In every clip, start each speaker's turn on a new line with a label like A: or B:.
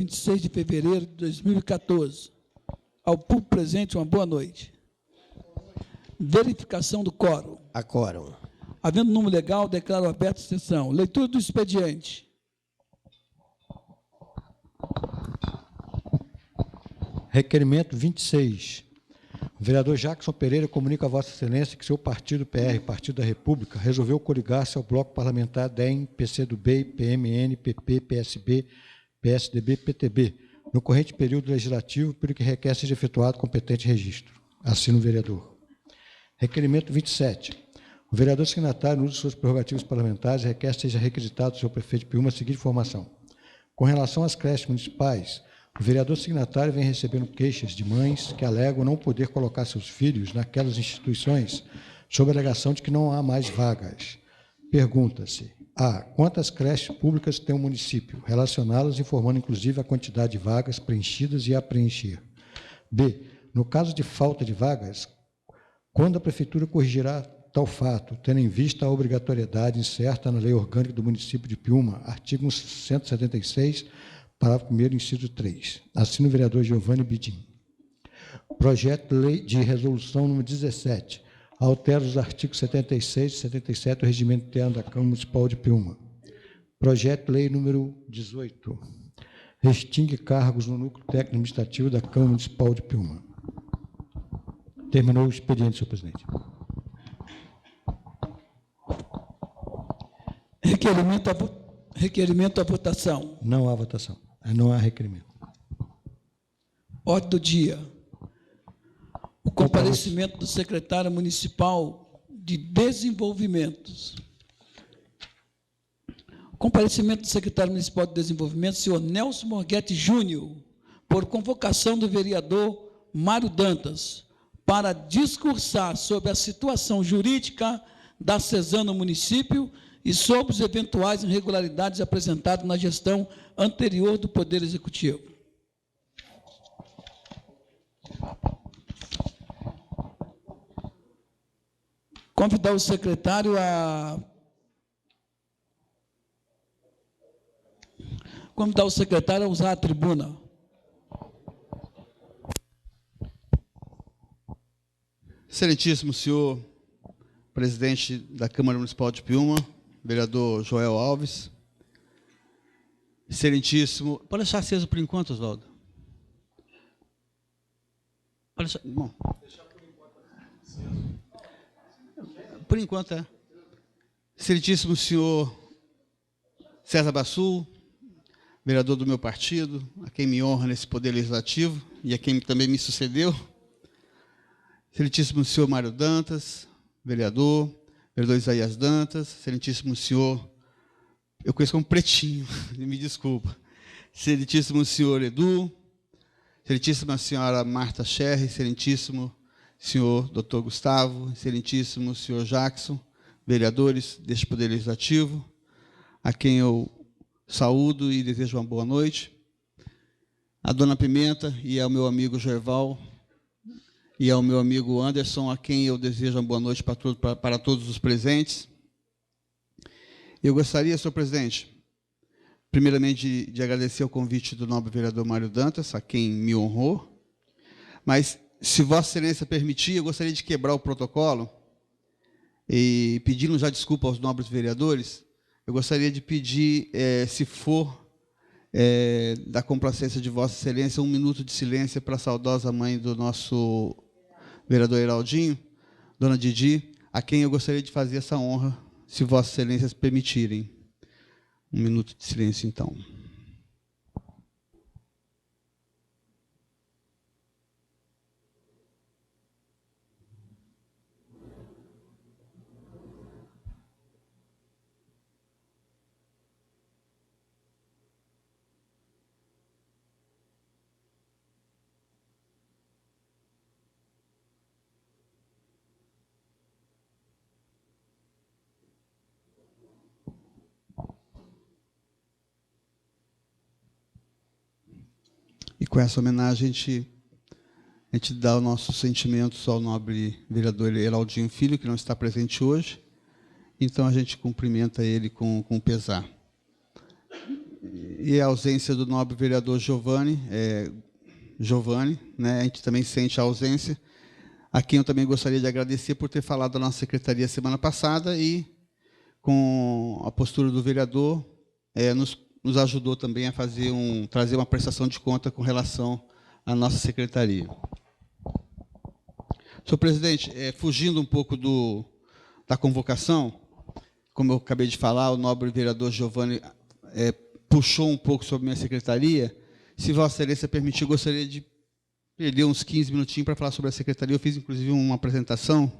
A: 26 de fevereiro de 2014. Ao público presente, uma boa noite. Verificação do quórum.
B: A quórum.
A: Havendo número legal, declaro aberta a sessão. Leitura do expediente.
C: Requerimento 26. O vereador Jackson Pereira comunica a Vossa Excelência que seu partido PR, Partido da República, resolveu coligar-se ao bloco parlamentar DEM, PCdoB, PMN, PP, PSB, PSDB, PTB, no corrente período legislativo, pelo que requer seja efetuado competente registro. Assino o vereador. Requerimento 27. O vereador signatário, no uso de suas prerrogativas parlamentares, requer seja requisitado do senhor prefeito de Piúma a seguinte informação. Com relação às creches municipais, o vereador signatário vem recebendo queixas de mães que alegam não poder colocar seus filhos naquelas instituições sob a alegação de que não há mais vagas. Pergunta-se: A. Quantas creches públicas tem o município? Relacioná-las, informando inclusive a quantidade de vagas preenchidas e a preencher. B. No caso de falta de vagas, quando a Prefeitura corrigirá tal fato, tendo em vista a obrigatoriedade incerta na Lei Orgânica do Município de Piúma, artigo 176, parágrafo 1º, inciso 3. Assino o vereador Giovanni Bidim. Projeto de lei de resolução número 17. Altera os artigos 76 e 77 do Regimento Interno da Câmara Municipal de Piúma. Projeto de lei número 18. Extingue cargos no núcleo técnico administrativo da Câmara Municipal de Piúma. Terminou o expediente, senhor presidente.
A: Requerimento à votação.
C: Não há votação. Não há requerimento.
A: Ordem do dia. O comparecimento do secretário municipal de Desenvolvimentos. Comparecimento do secretário municipal de Desenvolvimento, senhor Nelson Morghetti Júnior, por convocação do vereador Mário Dantas, para discursar sobre a situação jurídica da CESAM no município e sobre os eventuais irregularidades apresentadas na gestão anterior do Poder Executivo. Convidar o secretário a usar a tribuna.
D: Excelentíssimo senhor presidente da Câmara Municipal de Piúma, vereador Joel Alves. Excelentíssimo... Pode deixar aceso por enquanto, Oswaldo? Pode deixar... Bom. Por enquanto, é. Excelentíssimo senhor César Bassul, vereador do meu partido, a quem me honra nesse Poder Legislativo e a quem também me sucedeu. Excelentíssimo senhor Mário Dantas, vereador Isaías Dantas, excelentíssimo senhor, eu conheço como Pretinho, me desculpa, excelentíssimo senhor Edu, excelentíssima senhora Marta Scherri, excelentíssimo senhor Dr. Gustavo, excelentíssimo senhor Jackson, vereadores deste Poder Legislativo, a quem eu saúdo e desejo uma boa noite, a dona Pimenta e ao meu amigo Gerval, e ao meu amigo Anderson, a quem eu desejo uma boa noite para todos os presentes. Eu gostaria, senhor presidente, primeiramente de agradecer o convite do nobre vereador Mário Dantas, a quem me honrou, mas, se Vossa Excelência permitir, eu gostaria de quebrar o protocolo e, pedindo já desculpa aos nobres vereadores, eu gostaria de pedir, se for da complacência de Vossa Excelência, 1 minuto de silêncio para a saudosa mãe do nosso vereador Heraldinho, dona Didi, a quem eu gostaria de fazer essa honra, se Vossas Excelências permitirem. 1 minuto de silêncio, então. E com essa homenagem, a gente dá os nossos sentimentos ao nobre vereador Heraldinho Filho, que não está presente hoje. Então, a gente cumprimenta ele com pesar. e a ausência do nobre vereador Giovanni, né? A gente também sente a ausência, a quem eu também gostaria de agradecer por ter falado da nossa secretaria semana passada e, com a postura do vereador, nos ajudou também a trazer uma prestação de conta com relação à nossa secretaria. Senhor presidente, fugindo um pouco da convocação, como eu acabei de falar, o nobre vereador Giovanni puxou um pouco sobre minha secretaria. Se Vossa Excelência permitir, eu gostaria de perder uns 15 minutinhos para falar sobre a secretaria. Eu fiz, inclusive, uma apresentação.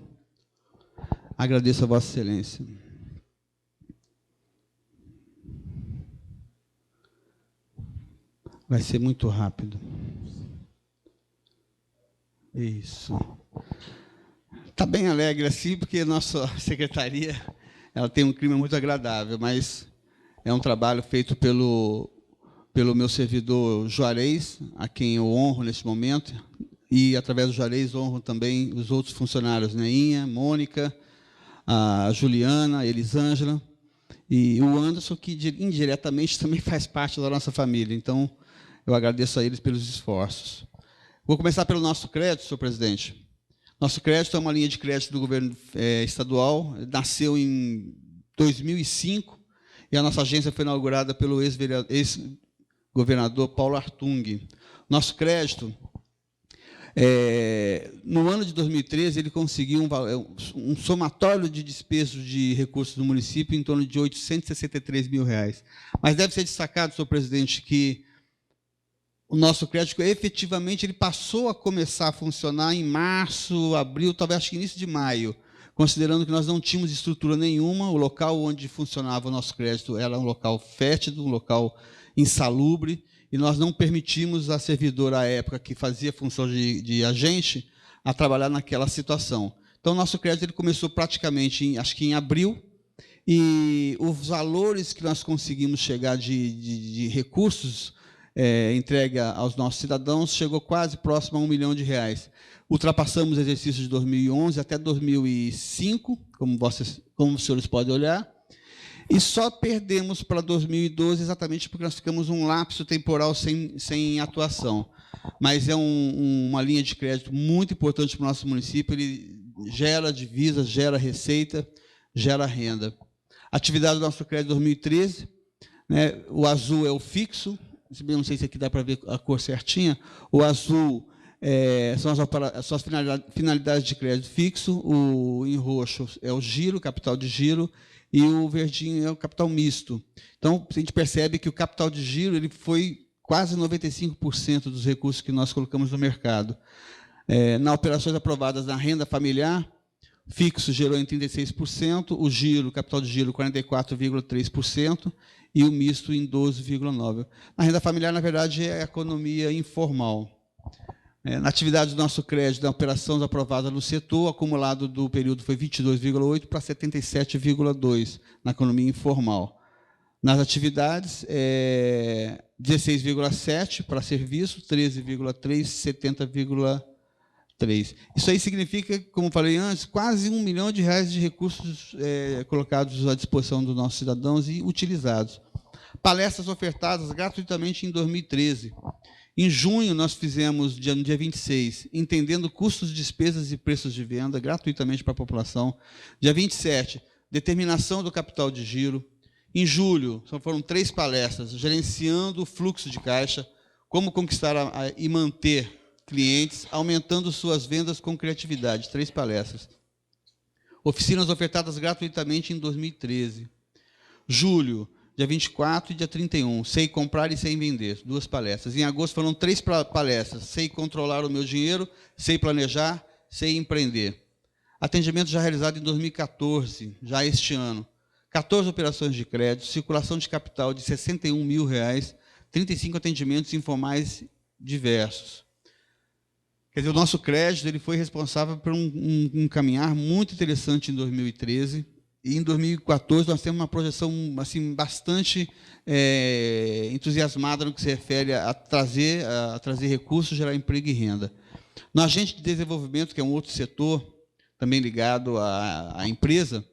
D: Agradeço a Vossa Excelência. Vai ser muito rápido. Isso. Está bem alegre assim, porque a nossa secretaria ela tem um clima muito agradável, mas é um trabalho feito pelo meu servidor Juarez, a quem eu honro neste momento, e, através do Juarez, honro também os outros funcionários, Neinha, Mônica, a Juliana, a Elisângela, e o Anderson, que indiretamente também faz parte da nossa família. Então, eu agradeço a eles pelos esforços. Vou começar pelo nosso crédito, senhor presidente. Nosso crédito é uma linha de crédito do governo estadual, nasceu em 2005, e a nossa agência foi inaugurada pelo ex-governador Paulo Artung. Nosso crédito, no ano de 2013, ele conseguiu um somatório de despesas de recursos do município em torno de R$ 863 mil. Mas deve ser destacado, senhor presidente, que o nosso crédito, efetivamente, ele passou a começar a funcionar em março, abril, talvez acho que início de maio, considerando que nós não tínhamos estrutura nenhuma. O local onde funcionava o nosso crédito era um local fétido, um local insalubre, e nós não permitimos a servidora, à época, que fazia função de agente, a trabalhar naquela situação. Então, o nosso crédito ele começou praticamente, acho que em abril, e os valores que nós conseguimos chegar de recursos entregue aos nossos cidadãos chegou quase próximo a R$ 1 milhão. Ultrapassamos o exercício de 2011 até 2005, como os senhores podem olhar, e só perdemos para 2012 exatamente porque nós ficamos um lapso temporal sem atuação. Mas é uma linha de crédito muito importante para o nosso município, ele gera divisas, gera receita, gera renda. Atividade do nosso crédito 2013, né, o azul é o fixo, não sei se aqui dá para ver a cor certinha, o azul são as finalidades de crédito fixo, em roxo é o giro, capital de giro, e o verdinho é o capital misto. Então, a gente percebe que o capital de giro ele foi quase 95% dos recursos que nós colocamos no mercado. Nas operações aprovadas na renda familiar, fixo gerou em 36%, o giro, capital de giro, 44,3%, e o misto em 12,9%. Na renda familiar, na verdade, é a economia informal. Na atividade do nosso crédito, da operação aprovada no setor, o acumulado do período foi 22,8% para 77,2% na economia informal. Nas atividades, 16,7% para serviço, 13,3%, 70,3%. Isso aí significa, como falei antes, quase R$ 1 milhão de recursos colocados à disposição dos nossos cidadãos e utilizados. Palestras ofertadas gratuitamente em 2013. Em junho, nós fizemos, no dia 26, entendendo custos, despesas e preços de venda, gratuitamente para a população. Dia 27, determinação do capital de giro. Em julho, foram 3 palestras, gerenciando o fluxo de caixa, como conquistar e manter clientes, aumentando suas vendas com criatividade, 3 palestras. Oficinas ofertadas gratuitamente em 2013. Julho, dia 24 e dia 31, sei comprar e sei vender, 2 palestras. Em agosto foram 3 palestras, sei controlar o meu dinheiro, sei planejar, sei empreender. Atendimento já realizado em 2014, já este ano. 14 operações de crédito, circulação de capital de R$ 61 mil, 35 atendimentos informais diversos. Quer dizer, o nosso crédito ele foi responsável por um caminhar muito interessante em 2013, e em 2014 nós temos uma projeção assim, bastante entusiasmada no que se refere a trazer recursos, gerar emprego e renda. No agente de desenvolvimento, que é um outro setor, também ligado à empresa,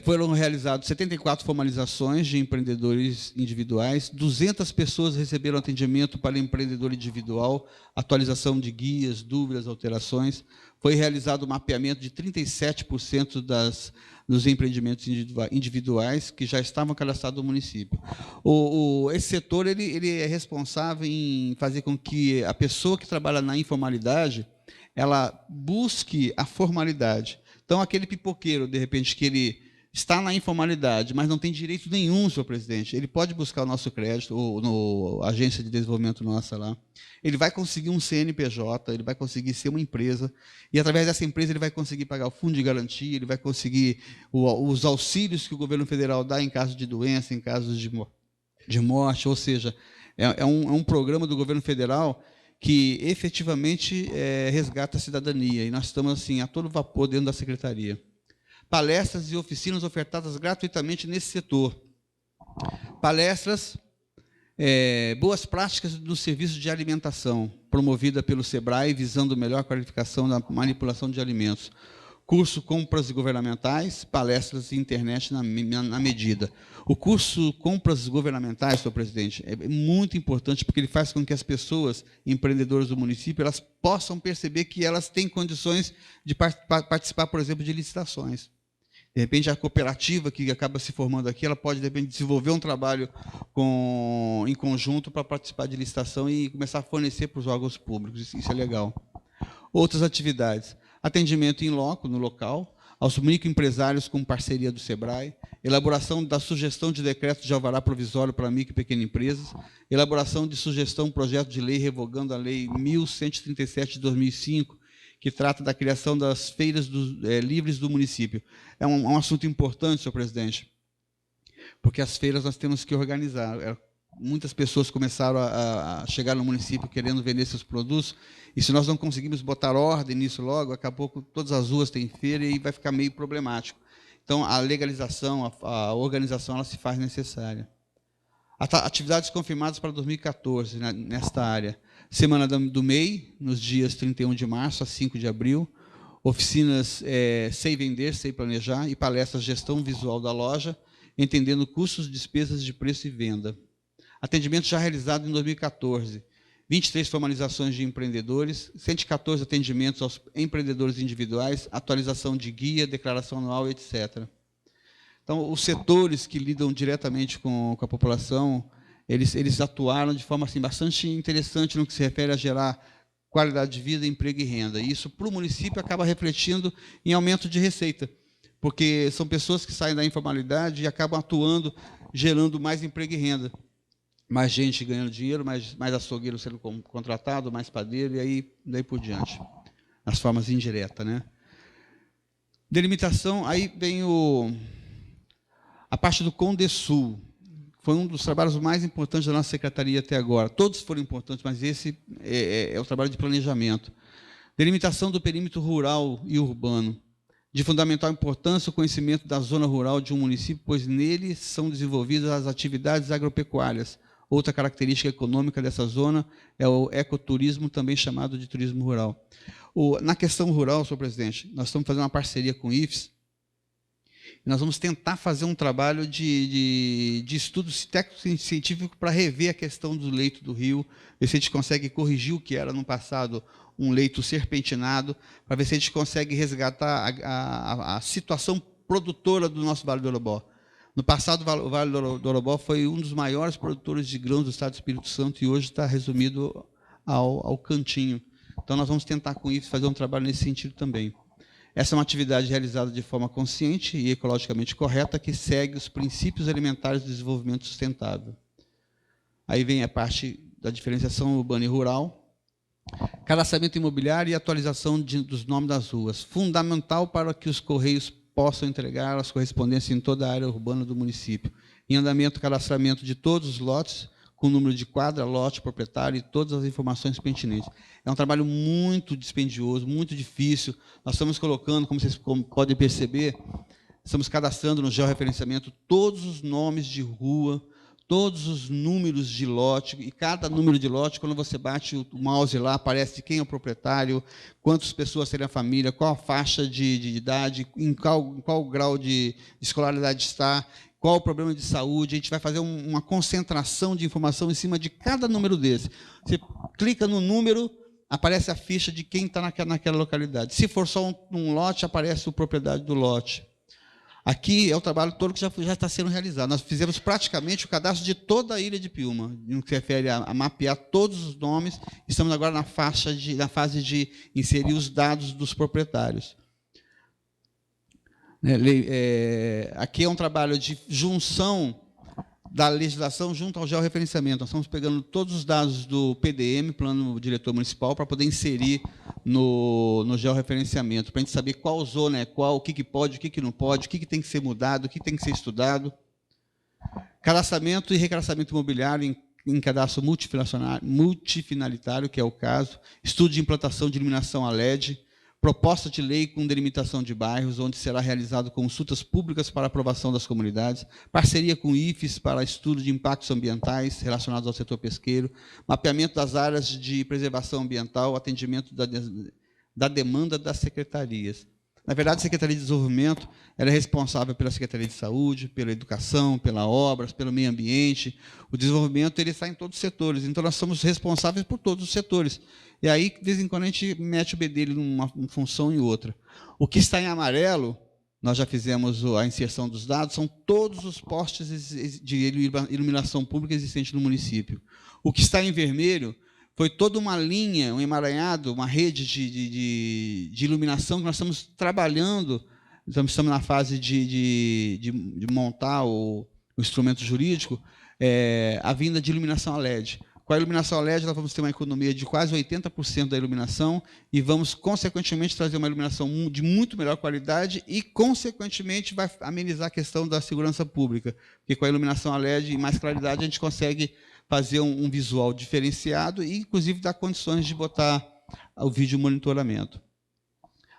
D: Foram realizadas 74 formalizações de empreendedores individuais, 200 pessoas receberam atendimento para empreendedor individual, atualização de guias, dúvidas, alterações. Foi realizado o mapeamento de 37% dos empreendimentos individuais que já estavam cadastrados no município. Esse setor ele é responsável em fazer com que a pessoa que trabalha na informalidade ela busque a formalidade. Então, aquele pipoqueiro, de repente, que ele está na informalidade, mas não tem direito nenhum, senhor presidente, ele pode buscar o nosso crédito, ou a agência de desenvolvimento nossa lá, ele vai conseguir um CNPJ, ele vai conseguir ser uma empresa, e através dessa empresa ele vai conseguir pagar o fundo de garantia, ele vai conseguir os auxílios que o governo federal dá em caso de doença, em caso de morte, ou seja, é um programa do governo federal que efetivamente resgata a cidadania. E nós estamos assim, a todo vapor dentro da secretaria. Palestras e oficinas ofertadas gratuitamente nesse setor. Palestras, boas práticas do serviço de alimentação, promovida pelo SEBRAE, visando melhor qualificação da manipulação de alimentos. Curso Compras Governamentais, palestras e internet na medida. O curso Compras Governamentais, senhor presidente, é muito importante porque ele faz com que as pessoas, empreendedoras do município, elas possam perceber que elas têm condições de participar, por exemplo, de licitações. De repente, a cooperativa que acaba se formando aqui, ela pode, de repente, desenvolver um trabalho em conjunto para participar de licitação e começar a fornecer para os órgãos públicos. Isso é legal. Outras atividades. Atendimento em loco, no local, aos microempresários com parceria do SEBRAE, elaboração da sugestão de decreto de alvará provisório para micro e pequenas empresas, elaboração de sugestão projeto de lei revogando a Lei 1137 de 2005, que trata da criação das feiras livres do município. É um assunto importante, senhor presidente, porque as feiras nós temos que organizar. Muitas pessoas começaram a chegar no município querendo vender seus produtos, e se nós não conseguimos botar ordem nisso logo, acabou que todas as ruas têm feira e vai ficar meio problemático. Então, a legalização, a organização, ela se faz necessária. Atividades confirmadas para 2014, nesta área. Semana do MEI, nos dias 31 de março a 5 de abril. Oficinas Sei Vender, Sei Planejar, e palestras Gestão Visual da Loja, entendendo custos, despesas de preço e venda. Atendimento já realizado em 2014, 23 formalizações de empreendedores, 114 atendimentos aos empreendedores individuais, atualização de guia, declaração anual, etc. Então, os setores que lidam diretamente com a população, eles atuaram de forma assim, bastante interessante no que se refere a gerar qualidade de vida, emprego e renda. E isso, para o município, acaba refletindo em aumento de receita, porque são pessoas que saem da informalidade e acabam atuando, gerando mais emprego e renda. Mais gente ganhando dinheiro, mais açougueiro sendo contratado, mais padeiro, e aí daí por diante. As formas indiretas, né? Delimitação, aí vem a parte do Condesul. Foi um dos trabalhos mais importantes da nossa secretaria até agora. Todos foram importantes, mas esse é o trabalho de planejamento. Delimitação do perímetro rural e urbano. De fundamental importância o conhecimento da zona rural de um município, pois nele são desenvolvidas as atividades agropecuárias. Outra característica econômica dessa zona é o ecoturismo, também chamado de turismo rural. Na questão rural, senhor presidente, nós estamos fazendo uma parceria com o IFES, e nós vamos tentar fazer um trabalho de estudo técnico-científico para rever a questão do leito do rio, ver se a gente consegue corrigir o que era no passado um leito serpentinado, para ver se a gente consegue resgatar a situação produtora do nosso Vale do Orobó. No passado, o Vale do Orobó foi um dos maiores produtores de grãos do estado do Espírito Santo e hoje está resumido ao cantinho. Então, nós vamos tentar, com isso, fazer um trabalho nesse sentido também. Essa é uma atividade realizada de forma consciente e ecologicamente correta, que segue os princípios elementares do desenvolvimento sustentável. Aí vem a parte da diferenciação urbana e rural, cadastramento imobiliário e atualização dos nomes das ruas, fundamental para que os Correios possam entregar as correspondências em toda a área urbana do município. Em andamento, cadastramento de todos os lotes, com número de quadra, lote, proprietário e todas as informações pertinentes. É um trabalho muito dispendioso, muito difícil. Nós estamos colocando, como vocês podem perceber, estamos cadastrando no georreferenciamento todos os nomes de rua, todos os números de lote, e cada número de lote, quando você bate o mouse lá, aparece quem é o proprietário, quantas pessoas tem a família, qual a faixa de idade, em qual grau de escolaridade está, qual o problema de saúde. A gente vai fazer uma concentração de informação em cima de cada número desse. Você clica no número, aparece a ficha de quem está naquela localidade. Se for só um lote, aparece a propriedade do lote. Aqui é o trabalho todo que já está sendo realizado. Nós fizemos praticamente o cadastro de toda a ilha de Piúma, no que se refere a mapear todos os nomes. Estamos agora na fase de inserir os dados dos proprietários. Aqui é um trabalho de junção da legislação junto ao georreferenciamento. Nós estamos pegando todos os dados do PDM, Plano Diretor Municipal, para poder inserir no georreferenciamento, para a gente saber qual zona é qual, o que pode, o que não pode, o que tem que ser mudado, o que tem que ser estudado. Cadastramento e recadastramento imobiliário em cadastro multifinalitário, que é o caso. Estudo de implantação de iluminação a LED. Proposta de lei com delimitação de bairros, onde será realizado consultas públicas para aprovação das comunidades, parceria com o IFES para estudo de impactos ambientais relacionados ao setor pesqueiro, mapeamento das áreas de preservação ambiental, atendimento da demanda das secretarias. Na verdade, a Secretaria de Desenvolvimento ela é responsável pela Secretaria de Saúde, pela Educação, pela Obras, pelo Meio Ambiente. O desenvolvimento ele está em todos os setores, então nós somos responsáveis por todos os setores. E aí, de vez em quando, a gente mete o bedelho numa função e outra. O que está em amarelo, nós já fizemos a inserção dos dados, são todos os postes de iluminação pública existentes no município. O que está em vermelho foi toda uma linha, um emaranhado, uma rede de iluminação que nós estamos trabalhando, estamos na fase de montar o instrumento jurídico, a vinda de iluminação a LED. Com a iluminação a LED, nós vamos ter uma economia de quase 80% da iluminação e vamos, consequentemente, trazer uma iluminação de muito melhor qualidade e, consequentemente, vai amenizar a questão da segurança pública. Porque com a iluminação a LED e mais claridade, a gente consegue fazer um visual diferenciado e, inclusive, dar condições de botar o vídeo monitoramento.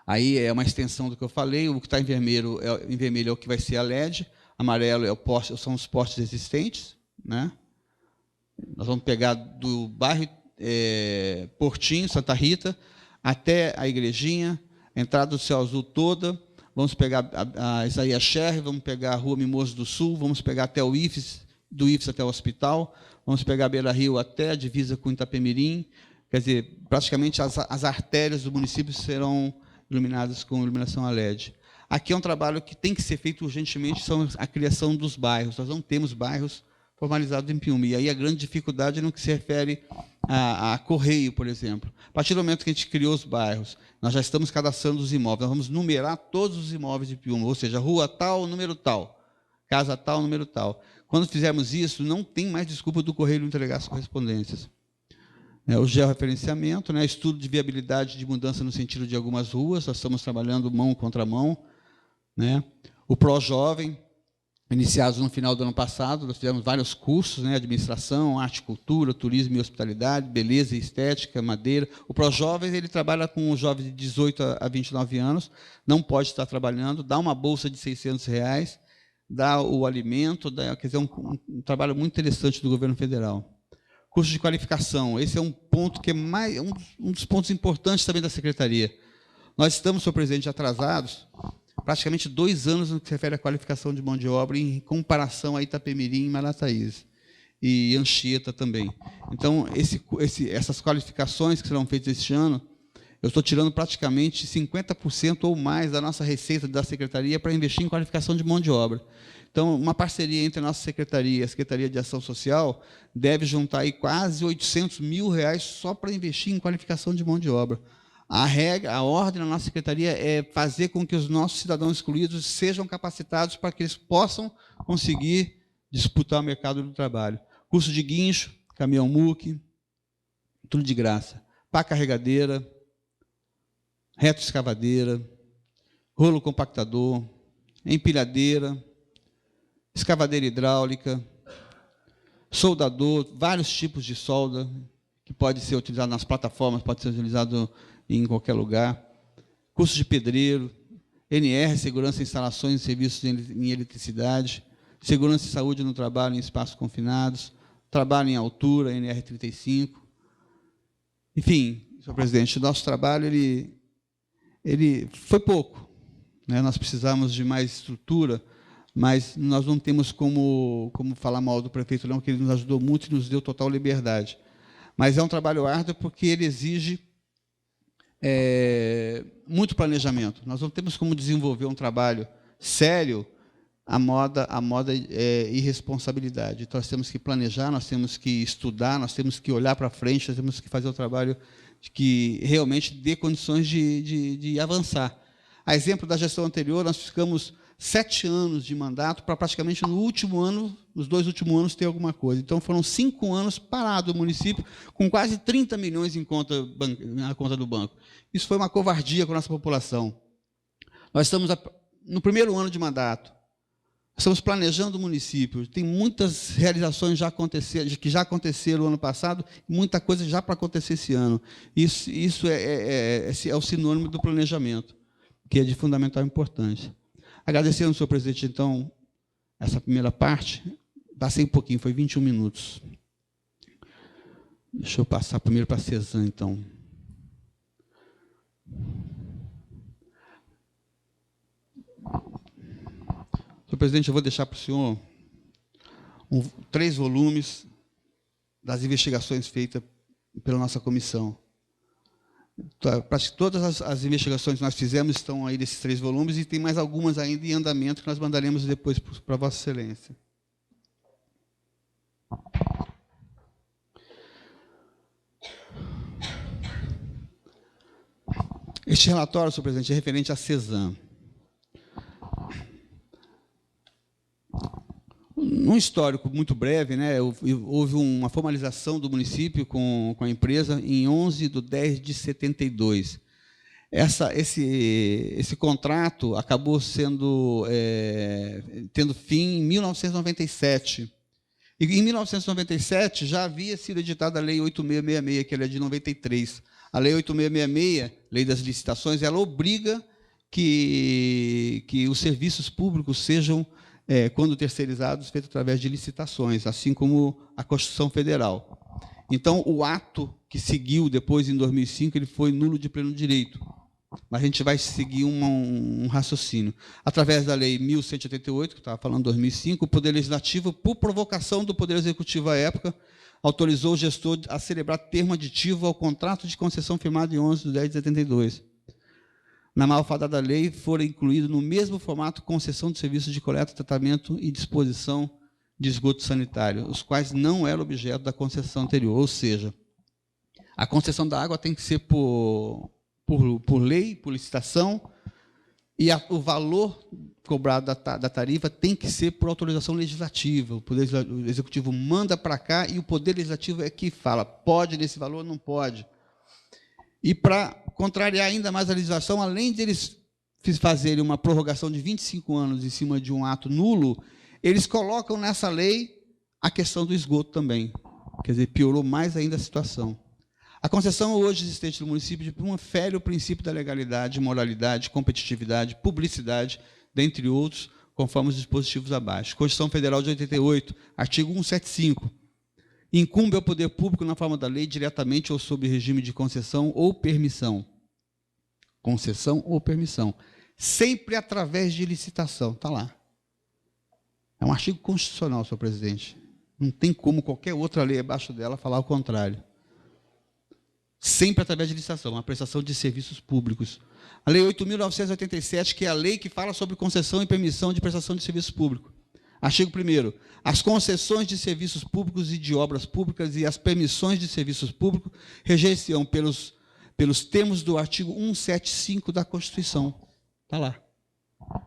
D: Aí é uma extensão do que eu falei. O que está em vermelho é o que vai ser a LED, amarelo são os postes existentes, né? Nós vamos pegar do bairro Portinho, Santa Rita, até a Igrejinha, a entrada do Céu Azul toda, vamos pegar a Isaías Scherrer, vamos pegar a Rua Mimoso do Sul, vamos pegar até o IFES, do IFES até o hospital, vamos pegar a Beira Rio até a divisa com Itapemirim. Quer dizer, praticamente as artérias do município serão iluminadas com iluminação a LED. Aqui é um trabalho que tem que ser feito urgentemente, são a criação dos bairros. Nós não temos bairros formalizados em Piúma. E aí a grande dificuldade no que se refere a Correio, por exemplo. A partir do momento que a gente criou os bairros, nós já estamos cadastrando os imóveis, nós vamos numerar todos os imóveis de Piúma, ou seja, rua tal, número tal, casa tal, número tal. Quando fizermos isso, não tem mais desculpa do Correio não entregar as correspondências. O georreferenciamento, estudo de viabilidade de mudança no sentido de algumas ruas, nós estamos trabalhando mão contra mão. O Pró-Jovem, iniciados no final do ano passado, nós fizemos vários cursos, administração, arte, cultura, turismo e hospitalidade, beleza e estética, madeira. O Pró-Jovens ele trabalha com os jovens de 18 a 29 anos, não pode estar trabalhando, dá uma bolsa de R$600, dá o alimento, quer dizer, um trabalho muito interessante do governo federal. Curso de qualificação, esse é um ponto que é um dos pontos importantes também da Secretaria. Nós estamos, senhor presidente, atrasados praticamente 2 anos no que se refere à qualificação de mão de obra em comparação a Itapemirim e Marataízes, e Anchieta também. Então, essas qualificações que serão feitas este ano, eu estou tirando praticamente 50% ou mais da nossa receita da Secretaria para investir em qualificação de mão de obra. Então, uma parceria entre a nossa Secretaria e a Secretaria de Ação Social deve juntar aí quase R$800 mil só para investir em qualificação de mão de obra. A ordem da nossa Secretaria é fazer com que os nossos cidadãos excluídos sejam capacitados para que eles possam conseguir disputar o mercado do trabalho. Curso de guincho, caminhão muque, tudo de graça. Pá carregadeira, reto escavadeira, rolo compactador, empilhadeira, escavadeira hidráulica, soldador, vários tipos de solda, que pode ser utilizado nas plataformas, pode ser utilizado em qualquer lugar. Curso de pedreiro, NR, segurança em instalações e serviços em eletricidade, segurança e saúde no trabalho em espaços confinados, trabalho em altura, NR35. Enfim, senhor presidente, o nosso trabalho ele foi pouco, né? Nós precisamos de mais estrutura, mas nós não temos como falar mal do prefeito, não, porque ele nos ajudou muito e nos deu total liberdade. Mas é um trabalho árduo porque ele exige muito planejamento. Nós não temos como desenvolver um trabalho sério à moda irresponsabilidade. Então, nós temos que planejar, nós temos que estudar, nós temos que olhar para frente, nós temos que fazer um trabalho que realmente dê condições de avançar. A exemplo da gestão anterior, nós ficamos 7 anos de mandato para praticamente no último ano, nos 2 últimos anos, ter alguma coisa. Então, foram 5 anos parado o município, com quase 30 milhões na conta do banco. Isso foi uma covardia com a nossa população. Nós estamos no primeiro ano de mandato. Estamos planejando o município. Tem muitas realizações que já aconteceram no ano passado, e muita coisa já para acontecer esse ano. Isso é o sinônimo do planejamento, que é de fundamental importância. Agradecendo, senhor presidente, então, essa primeira parte. Passei um pouquinho, foi 21 minutos. Deixa eu passar primeiro para a Cezan, então. Senhor presidente, eu vou deixar para o senhor 3 volumes das investigações feitas pela nossa comissão. Todas as investigações que nós fizemos estão aí nesses 3 volumes e tem mais algumas ainda em andamento que nós mandaremos depois para Vossa Excelência. Este relatório, senhor presidente, é referente à Cezan. Num histórico muito breve, né, houve uma formalização do município com a empresa em 11/10/72. Esse contrato acabou tendo fim em 1997. E em 1997 já havia sido editada a Lei 8666, que ela é de 93. A Lei 8666, Lei das Licitações, ela obriga que os serviços públicos sejam, quando terceirizados, feitos através de licitações, assim como a Constituição Federal. Então, o ato que seguiu depois, em 2005, ele foi nulo de pleno direito. Mas a gente vai seguir um raciocínio. Através da Lei 1188, que estava falando em 2005, o Poder Legislativo, por provocação do Poder Executivo à época, autorizou o gestor a celebrar termo aditivo ao contrato de concessão firmado em 11/10/72. Na malfadada lei, foram incluídos no mesmo formato concessão de serviços de coleta, tratamento e disposição de esgoto sanitário, os quais não eram objeto da concessão anterior. Ou seja, a concessão da água tem que ser por lei, por licitação, e o valor cobrado da tarifa tem que ser por autorização legislativa. O Poder Executivo manda para cá e o Poder Legislativo é que fala, pode nesse valor, não pode. E, para contrariar ainda mais a legislação, além de eles fazerem uma prorrogação de 25 anos em cima de um ato nulo, eles colocam nessa lei a questão do esgoto também. Quer dizer, piorou mais ainda a situação. A concessão hoje existente no município fere o princípio da legalidade, moralidade, competitividade, publicidade, dentre outros, conforme os dispositivos abaixo. Constituição Federal de 88, artigo 175. Incumbe ao poder público, na forma da lei, diretamente ou sob regime de concessão ou permissão. Concessão ou permissão. Sempre através de licitação. Está lá. É um artigo constitucional, senhor presidente. Não tem como qualquer outra lei abaixo dela falar o contrário. Sempre através de licitação, uma prestação de serviços públicos. A Lei 8.987, que é a lei que fala sobre concessão e permissão de prestação de serviços públicos. Artigo 1º. As concessões de serviços públicos e de obras públicas e as permissões de serviços públicos reger-se-ão pelos termos do artigo 175 da Constituição. Está lá.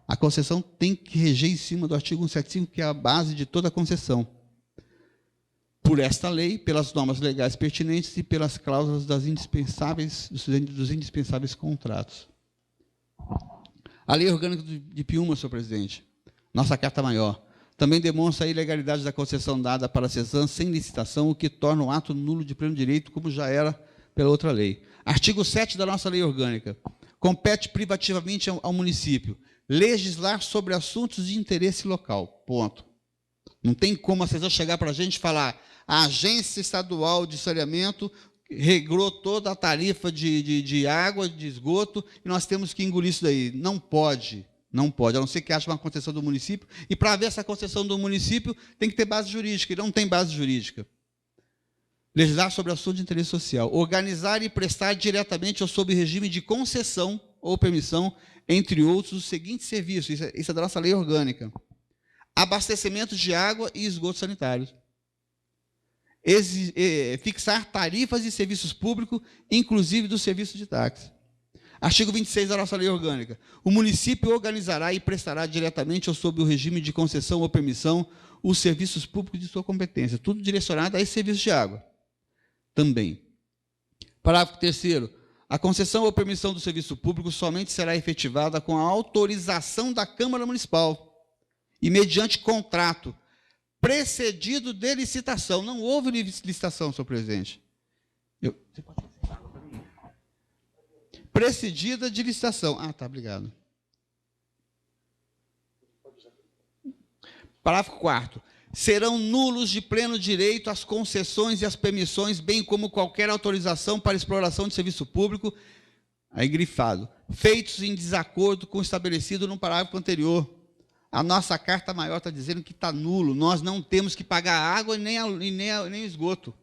D: A concessão tem que reger em cima do artigo 175, que é a base de toda a concessão. Por esta lei, pelas normas legais pertinentes e pelas cláusulas dos indispensáveis contratos. A Lei Orgânica de Piúma, senhor presidente, nossa Carta Maior, também demonstra a ilegalidade da concessão dada para a Cezan sem licitação, o que torna o ato nulo de pleno direito, como já era pela outra lei. Artigo 7 da nossa Lei Orgânica. Compete privativamente ao município legislar sobre assuntos de interesse local. Ponto. Não tem como a CESAM chegar para a gente e falar: a Agência Estadual de Saneamento regrou toda a tarifa de água, de esgoto, e nós temos que engolir isso daí. Não pode, não pode, a não ser que haja uma concessão do município, e para haver essa concessão do município tem que ter base jurídica, e não tem base jurídica. Legislar sobre assunto de interesse social. Organizar e prestar diretamente ou sob regime de concessão ou permissão, entre outros, os seguintes serviços. Isso é da nossa lei orgânica. Abastecimento de água e esgoto sanitários. Fixar tarifas de serviços públicos, inclusive do serviço de táxi. Artigo 26 da nossa lei orgânica. O município organizará e prestará diretamente ou sob o regime de concessão ou permissão os serviços públicos de sua competência. Tudo direcionado a esse serviço de água. Também. Parágrafo 3º. A concessão ou permissão do serviço público somente será efetivada com a autorização da Câmara Municipal e mediante contrato precedido de licitação. Não houve licitação, senhor presidente. Você pode fazer água para mim? Precedida de licitação. Ah, tá, obrigado. Parágrafo 4º. Serão nulos de pleno direito as concessões e as permissões, bem como qualquer autorização para exploração de serviço público, aí grifado, feitos em desacordo com o estabelecido no parágrafo anterior. A nossa carta maior está dizendo que está nulo. Nós não temos que pagar água e nem o esgoto.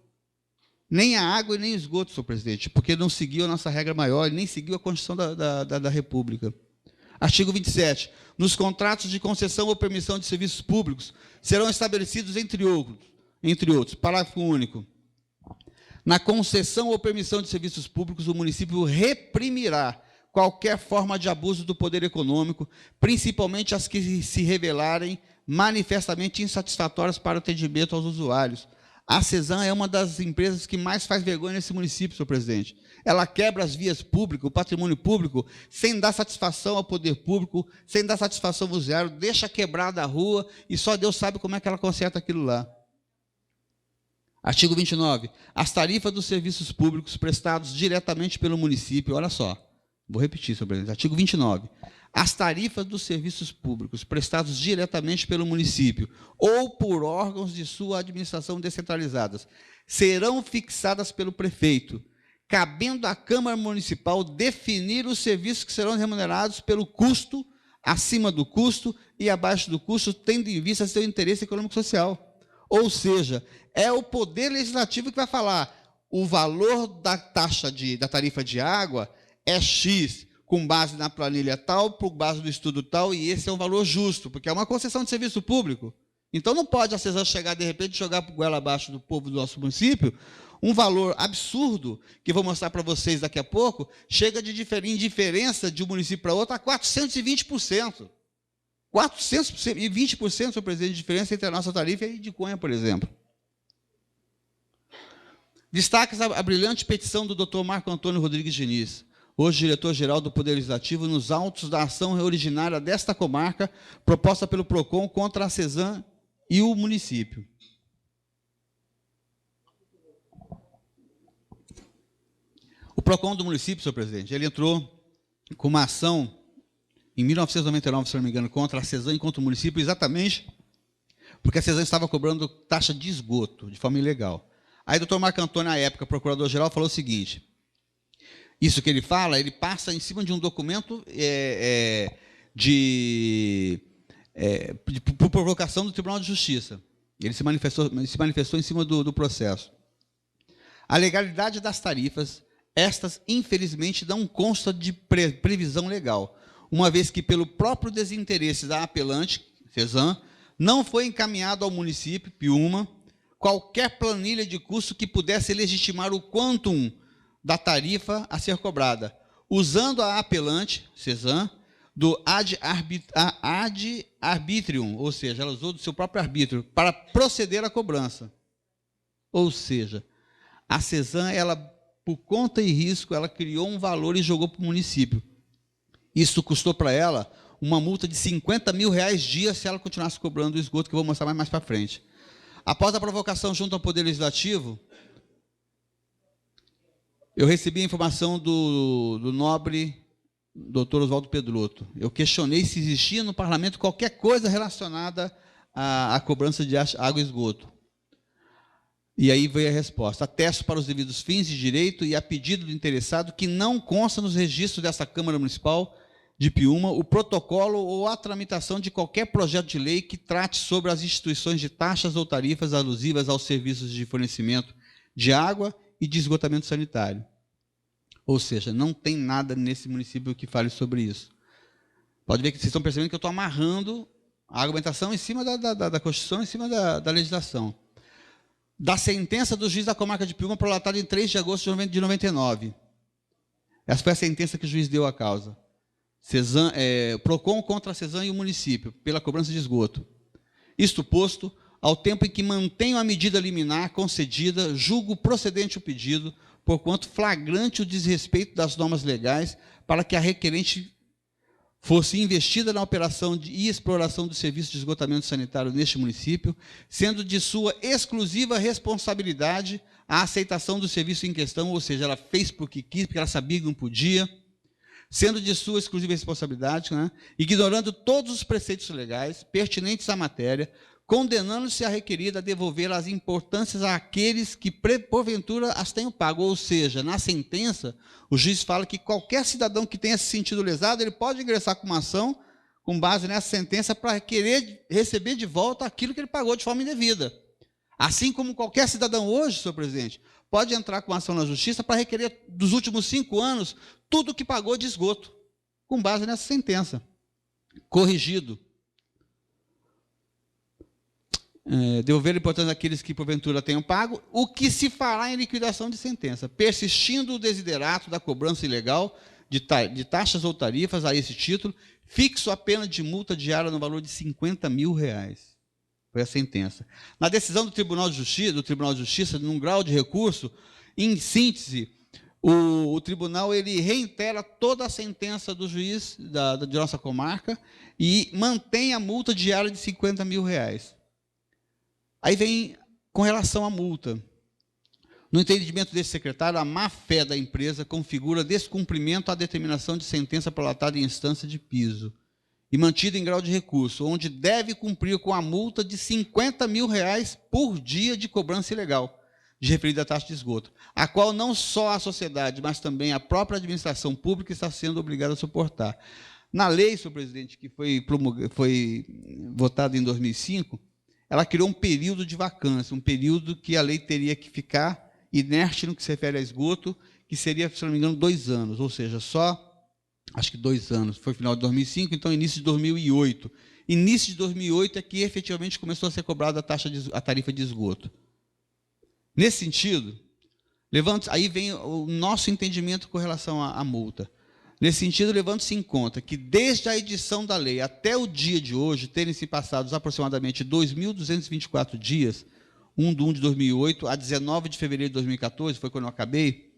D: Nem a água e nem o esgoto, senhor presidente, porque não seguiu a nossa regra maior e nem seguiu a Constituição da República. Artigo 27. Nos contratos de concessão ou permissão de serviços públicos serão estabelecidos, entre outros, parágrafo único. Na concessão ou permissão de serviços públicos, o município reprimirá qualquer forma de abuso do poder econômico, principalmente as que se revelarem manifestamente insatisfatórias para o atendimento aos usuários. A CESAM é uma das empresas que mais faz vergonha nesse município, senhor presidente. Ela quebra as vias públicas, o patrimônio público, sem dar satisfação ao poder público, sem dar satisfação ao usuário, deixa quebrada a rua e só Deus sabe como é que ela conserta aquilo lá. Artigo 29. As tarifas dos serviços públicos prestados diretamente pelo município, olha só, vou repetir, senhor presidente. Artigo 29. As tarifas dos serviços públicos prestados diretamente pelo município ou por órgãos de sua administração descentralizadas serão fixadas pelo prefeito, cabendo à Câmara Municipal definir os serviços que serão remunerados pelo custo, acima do custo e abaixo do custo, tendo em vista seu interesse econômico-social. Ou seja, é o Poder Legislativo que vai falar: o valor da tarifa de água é X, com base na planilha tal, por base do estudo tal, e esse é um valor justo, porque é uma concessão de serviço público. Então não pode a CESAM chegar, de repente, e jogar para o goela abaixo do povo do nosso município um valor absurdo, que vou mostrar para vocês daqui a pouco, chega de diferença de um município para outro a 420%. 420%, senhor presidente, de diferença entre a nossa tarifa e a de Conha, por exemplo. Destaques a brilhante petição do Dr. Marco Antônio Rodrigues Diniz, hoje diretor-geral do Poder Legislativo, nos autos da ação originária desta comarca, proposta pelo PROCON contra a CESAM e o município. O PROCON do município, senhor presidente, ele entrou com uma ação em 1999, se não me engano, contra a CESAM e contra o município, exatamente porque a CESAM estava cobrando taxa de esgoto, de forma ilegal. Aí o doutor Marco Antônio, na época, procurador-geral, falou o seguinte: isso que ele fala, ele passa em cima de um documento por provocação do Tribunal de Justiça. Ele se manifestou em cima do processo. A legalidade das tarifas, estas, infelizmente, não consta de previsão legal, uma vez que, pelo próprio desinteresse da apelante, CESAM, não foi encaminhado ao município, Piúma, qualquer planilha de custo que pudesse legitimar o quantum da tarifa a ser cobrada, usando a apelante, CESAM, do ad arbitrium, ou seja, ela usou do seu próprio arbítrio, para proceder à cobrança. Ou seja, a CESAM, ela, por conta e risco, ela criou um valor e jogou para o município. Isso custou para ela uma multa de R$50 mil dia se ela continuasse cobrando o esgoto, que eu vou mostrar mais para frente. Após a provocação junto ao Poder Legislativo, eu recebi a informação do nobre doutor Oswaldo Pedroto. Eu questionei se existia no parlamento qualquer coisa relacionada a cobrança de água e esgoto. E aí veio a resposta: atesto para os devidos fins de direito e a pedido do interessado que não consta nos registros dessa Câmara Municipal de Piúma o protocolo ou a tramitação de qualquer projeto de lei que trate sobre as instituições de taxas ou tarifas alusivas aos serviços de fornecimento de água e de esgotamento sanitário. Ou seja, não tem nada nesse município que fale sobre isso. Pode ver que vocês estão percebendo que eu estou amarrando a argumentação em cima da Constituição, em cima da legislação. Da sentença do juiz da comarca de Piúma, prolatada em 3 de agosto de 99. Essa foi a sentença que o juiz deu à causa. PROCON contra a CESAM e o município, pela cobrança de esgoto. Isto posto, ao tempo em que mantenho a medida liminar concedida, julgo procedente o pedido, porquanto flagrante o desrespeito das normas legais para que a requerente fosse investida na operação e exploração do serviço de esgotamento sanitário neste município, sendo de sua exclusiva responsabilidade a aceitação do serviço em questão, ou seja, ela fez porque quis, porque ela sabia que não podia, sendo de sua exclusiva responsabilidade, né, ignorando todos os preceitos legais pertinentes à matéria, condenando-se a requerida a devolver as importâncias àqueles que, porventura, as tenham pago. Ou seja, na sentença, o juiz fala que qualquer cidadão que tenha se sentido lesado, ele pode ingressar com uma ação, com base nessa sentença, para querer receber de volta aquilo que ele pagou de forma indevida. Assim como qualquer cidadão hoje, senhor presidente, pode entrar com uma ação na justiça para requerer, dos últimos 5 anos, tudo o que pagou de esgoto, com base nessa sentença. Corrigido. Devolver a importância àqueles que porventura tenham pago, o que se fará em liquidação de sentença, persistindo o desiderato da cobrança ilegal de taxas ou tarifas a esse título, fixo a pena de multa diária no valor de R$50 mil. Foi a sentença. Na decisão do Tribunal de Justiça, num grau de recurso, em síntese, o tribunal ele reitera toda a sentença do juiz de nossa comarca e mantém a multa diária de R$50 mil. Aí vem com relação à multa. No entendimento desse secretário, a má-fé da empresa configura descumprimento à determinação de sentença prolatada em instância de piso e mantida em grau de recurso, onde deve cumprir com a multa de R$50 mil por dia de cobrança ilegal de referida taxa de esgoto, a qual não só a sociedade, mas também a própria administração pública está sendo obrigada a suportar. Na lei, senhor presidente, que foi votada em 2005, ela criou um período de vacância, um período que a lei teria que ficar inerte no que se refere a esgoto, que seria, se não me engano, 2 anos, ou seja, acho que 2 anos, foi final de 2005, então início de 2008. Início de 2008 é que efetivamente começou a ser cobrada a tarifa de esgoto. Nesse sentido, aí vem o nosso entendimento com relação à multa. Nesse sentido, levando-se em conta que, desde a edição da lei até o dia de hoje, terem se passados aproximadamente 2.224 dias, 1 de 1 de 2008 a 19 de fevereiro de 2014, foi quando eu acabei,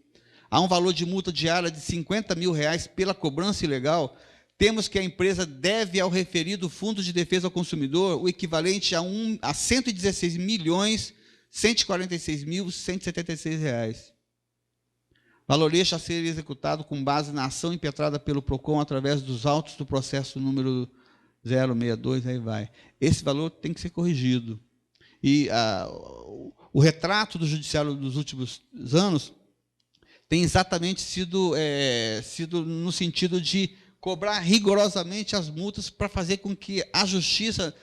D: há um valor de multa diária de R$50 mil pela cobrança ilegal, temos que a empresa deve ao referido Fundo de Defesa ao Consumidor o equivalente a R$116.146.176. Valor este a ser executado com base na ação impetrada pelo PROCON através dos autos do processo número 062, aí vai. Esse valor tem que ser corrigido. E o retrato do judiciário dos últimos anos tem exatamente sido no sentido de cobrar rigorosamente as multas para fazer com que a justiça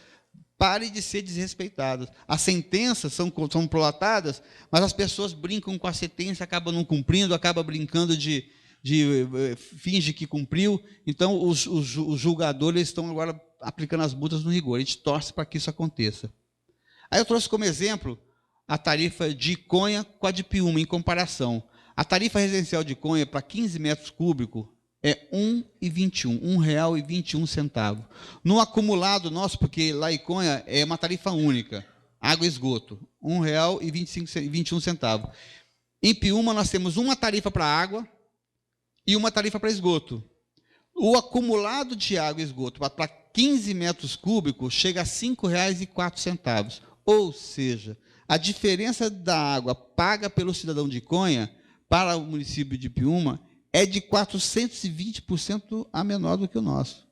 D: pare de ser desrespeitadas. As sentenças são prolatadas, mas as pessoas brincam com a sentença, acabam não cumprindo, acabam brincando finge que cumpriu. Então, os julgadores estão agora aplicando as multas no rigor. A gente torce para que isso aconteça. Aí eu trouxe como exemplo a tarifa de Iconha com a de Piúma, em comparação. A tarifa residencial de Iconha, para 15 metros cúbicos, é R$ 1,21. No acumulado nosso, porque lá em Iconha é uma tarifa única, água e esgoto, R$ 1,21. Em Piúma nós temos uma tarifa para água e uma tarifa para esgoto. O acumulado de água e esgoto para 15 metros cúbicos chega a R$ 5,04. Ou seja, a diferença da água paga pelo cidadão de Iconha para o município de Piúma é de 420% a menor do que o nosso.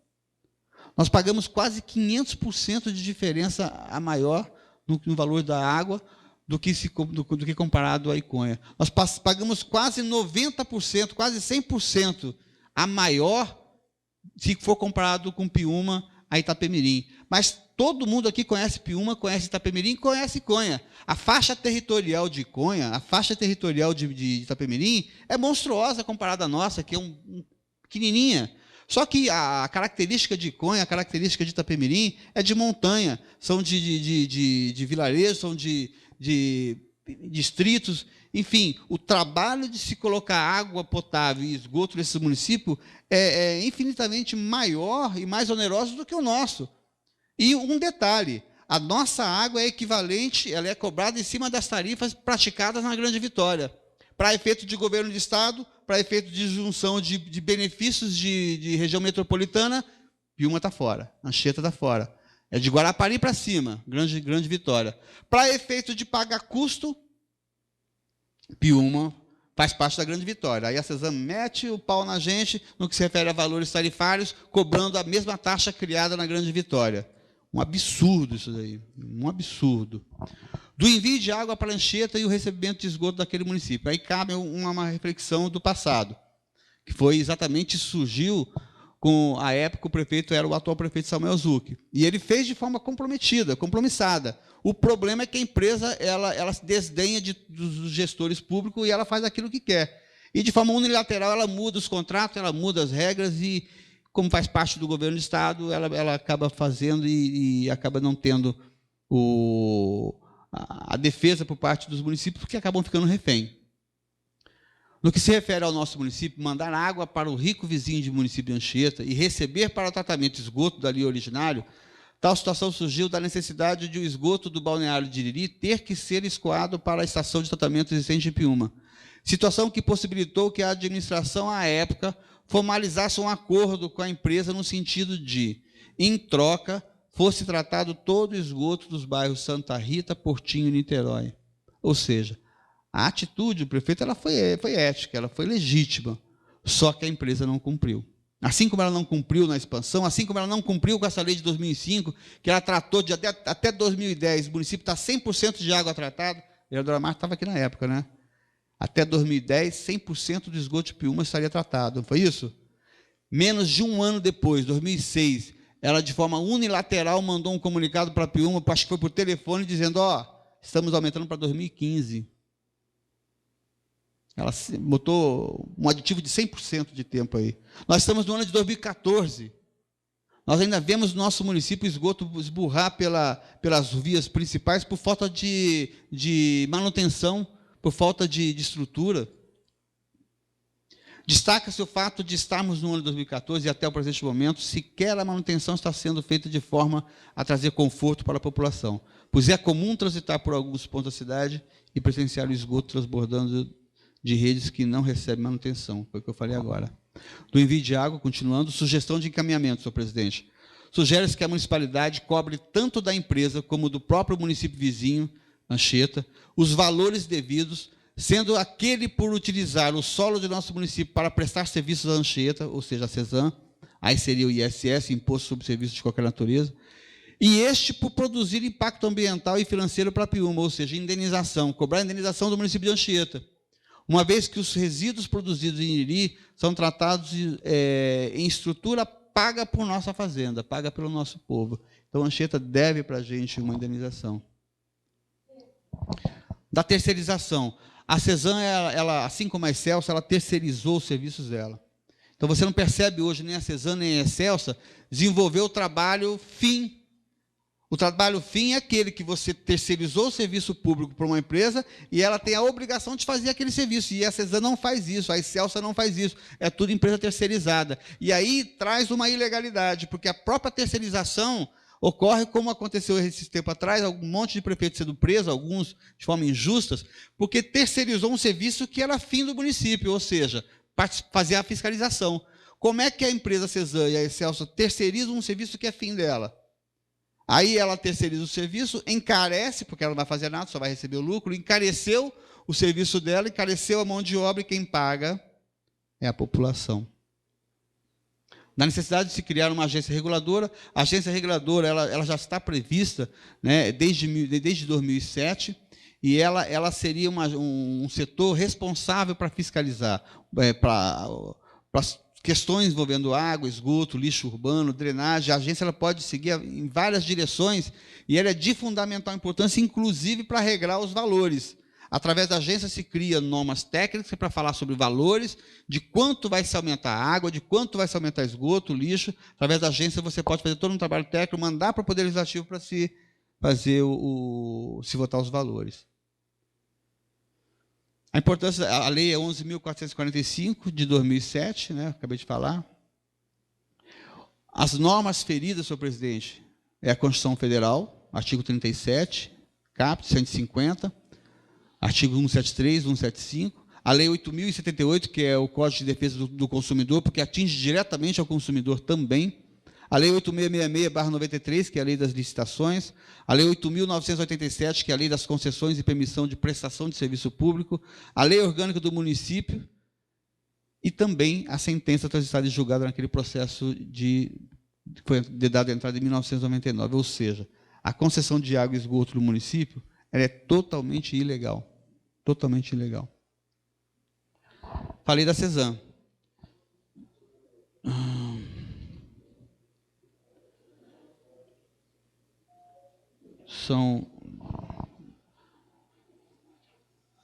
D: Nós pagamos quase 500% de diferença a maior no valor da água do que comparado à Iconha. Nós pagamos quase 90%, quase 100% a maior se for comparado com Piúma a Itapemirim. Mas todo mundo aqui conhece Piúma, conhece Itapemirim, conhece Iconha. A faixa territorial de Iconha, a faixa territorial de Itapemirim é monstruosa comparada à nossa, que é pequenininha. Só que a característica de Iconha, a característica de Itapemirim é de montanha, são de vilarejos, são de distritos. Enfim, o trabalho de se colocar água potável e esgoto nesse município é infinitamente maior e mais oneroso do que o nosso. E um detalhe, a nossa água é equivalente, ela é cobrada em cima das tarifas praticadas na Grande Vitória. Para efeito de governo de Estado, para efeito de junção de benefícios de região metropolitana, Piúma está fora, Anchieta está fora. É de Guarapari para cima, Grande Vitória. Para efeito de pagar custo, Piúma faz parte da Grande Vitória. Aí a CESAM mete o pau na gente no que se refere a valores tarifários, cobrando a mesma taxa criada na Grande Vitória. Um absurdo isso daí, um absurdo. Do envio de água para Anchieta e o recebimento de esgoto daquele município. Aí cabe uma reflexão do passado, que foi exatamente, surgiu com a época, o prefeito era o atual prefeito Samuel Zucchi. E ele fez de forma compromissada. O problema é que a empresa ela se desdenha dos gestores públicos e ela faz aquilo que quer. E, de forma unilateral, ela muda os contratos, ela muda as regras e, como faz parte do governo do Estado, ela acaba fazendo e acaba não tendo a defesa por parte dos municípios, porque acabam ficando refém. No que se refere ao nosso município, mandar água para o rico vizinho de município de Anchieta e receber para o tratamento de esgoto dali originário, tal situação surgiu da necessidade de o esgoto do balneário de Iriri ter que ser escoado para a estação de tratamento existente em Piúma. Situação que possibilitou que a administração, à época, formalizasse um acordo com a empresa no sentido de, em troca, fosse tratado todo o esgoto dos bairros Santa Rita, Portinho e Niterói. Ou seja, a atitude do prefeito ela foi ética, ela foi legítima, só que a empresa não cumpriu. Assim como ela não cumpriu na expansão, assim como ela não cumpriu com essa lei de 2005, que ela tratou de até 2010, o município está 100% de água tratada, a vereadora Marta estava aqui na época, né? Até 2010, 100% do esgoto de Piúma estaria tratado, não foi isso? Menos de um ano depois, 2006, ela de forma unilateral mandou um comunicado para Piúma, acho que foi por telefone, dizendo, estamos aumentando para 2015. Ela botou um aditivo de 100% de tempo aí. Nós estamos no ano de 2014. Nós ainda vemos no nosso município o esgoto esburrar pelas vias principais por falta de manutenção, por falta de estrutura. Destaca-se o fato de estarmos no ano de 2014 e até o presente momento, sequer a manutenção está sendo feita de forma a trazer conforto para a população, pois é comum transitar por alguns pontos da cidade e presenciar o esgoto transbordando de redes que não recebem manutenção, foi o que eu falei agora. Do envio de água, continuando, sugestão de encaminhamento, senhor presidente. Sugere-se que a municipalidade cobre tanto da empresa como do próprio município vizinho, Anchieta, os valores devidos, sendo aquele por utilizar o solo de nosso município para prestar serviços à Anchieta, ou seja, a CESAM, aí seria o ISS, Imposto sobre Serviços de Qualquer Natureza, e este por produzir impacto ambiental e financeiro para Piúma, ou seja, indenização, cobrar a indenização do município de Anchieta, uma vez que os resíduos produzidos em Iriri são tratados em estrutura paga por nossa fazenda, paga pelo nosso povo. Então, a Anchieta deve para a gente uma indenização. Da terceirização. A CESAM, ela, assim como a Excelsa, ela terceirizou os serviços dela. Então, você não percebe hoje nem a CESAM nem a Excelsa desenvolver o trabalho fim. O trabalho fim é aquele que você terceirizou o serviço público para uma empresa e ela tem a obrigação de fazer aquele serviço. E a CESAM não faz isso, a Excelsa não faz isso. É tudo empresa terceirizada. E aí traz uma ilegalidade, porque a própria terceirização ocorre como aconteceu esse tempo atrás, um monte de prefeitos sendo presos, alguns de forma injusta, porque terceirizou um serviço que era fim do município, ou seja, fazer a fiscalização. Como é que a empresa CESAM e a Excelsa terceirizam um serviço que é fim dela? Aí ela terceiriza o serviço, encarece, porque ela não vai fazer nada, só vai receber o lucro, encareceu o serviço dela, encareceu a mão de obra e quem paga é a população. da necessidade de se criar uma agência reguladora. A agência reguladora ela já está prevista, né, desde 2007, e ela seria um setor responsável para fiscalizar, para questões envolvendo água, esgoto, lixo urbano, drenagem. A agência ela pode seguir em várias direções e ela é de fundamental importância, inclusive para regrar os valores. Através da agência se cria normas técnicas para falar sobre valores, de quanto vai se aumentar a água, de quanto vai se aumentar esgoto, lixo. Através da agência você pode fazer todo um trabalho técnico, mandar para o Poder Legislativo para se fazer se votar os valores. A importância, a lei é 11.445 de 2007, né? Acabei de falar. As normas feridas, senhor presidente, é a Constituição Federal, artigo 37, caput 150, artigo 173, 175, a lei 8.078, que é o Código de Defesa do Consumidor, porque atinge diretamente ao consumidor também. A Lei 8.666/93, que é a Lei das Licitações, a Lei 8.987, que é a Lei das Concessões e Permissão de Prestação de Serviço Público, a Lei Orgânica do Município e também a sentença transitada e julgada naquele processo que foi dada a entrada em 1999, ou seja, a concessão de água e esgoto do município ela é totalmente ilegal. Totalmente ilegal. Falei da CESAM.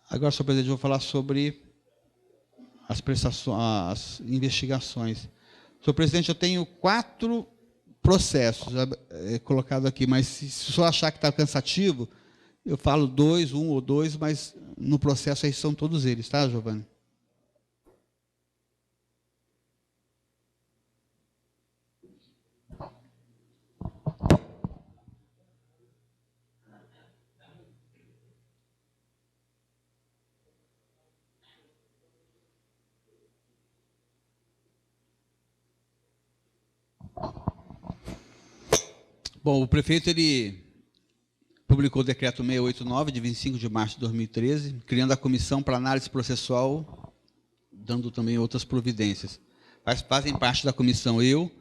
D: Agora, senhor presidente, eu vou falar sobre as prestações, as investigações. Senhor presidente, eu tenho 4 processos colocados aqui, mas se o senhor achar que está cansativo, eu falo 2, 1 ou 2, mas no processo aí são todos eles, tá, Giovanni? Bom, o prefeito ele publicou o decreto 689, de 25 de março de 2013, criando a comissão para análise processual, dando também outras providências. Fazem parte da comissão eu,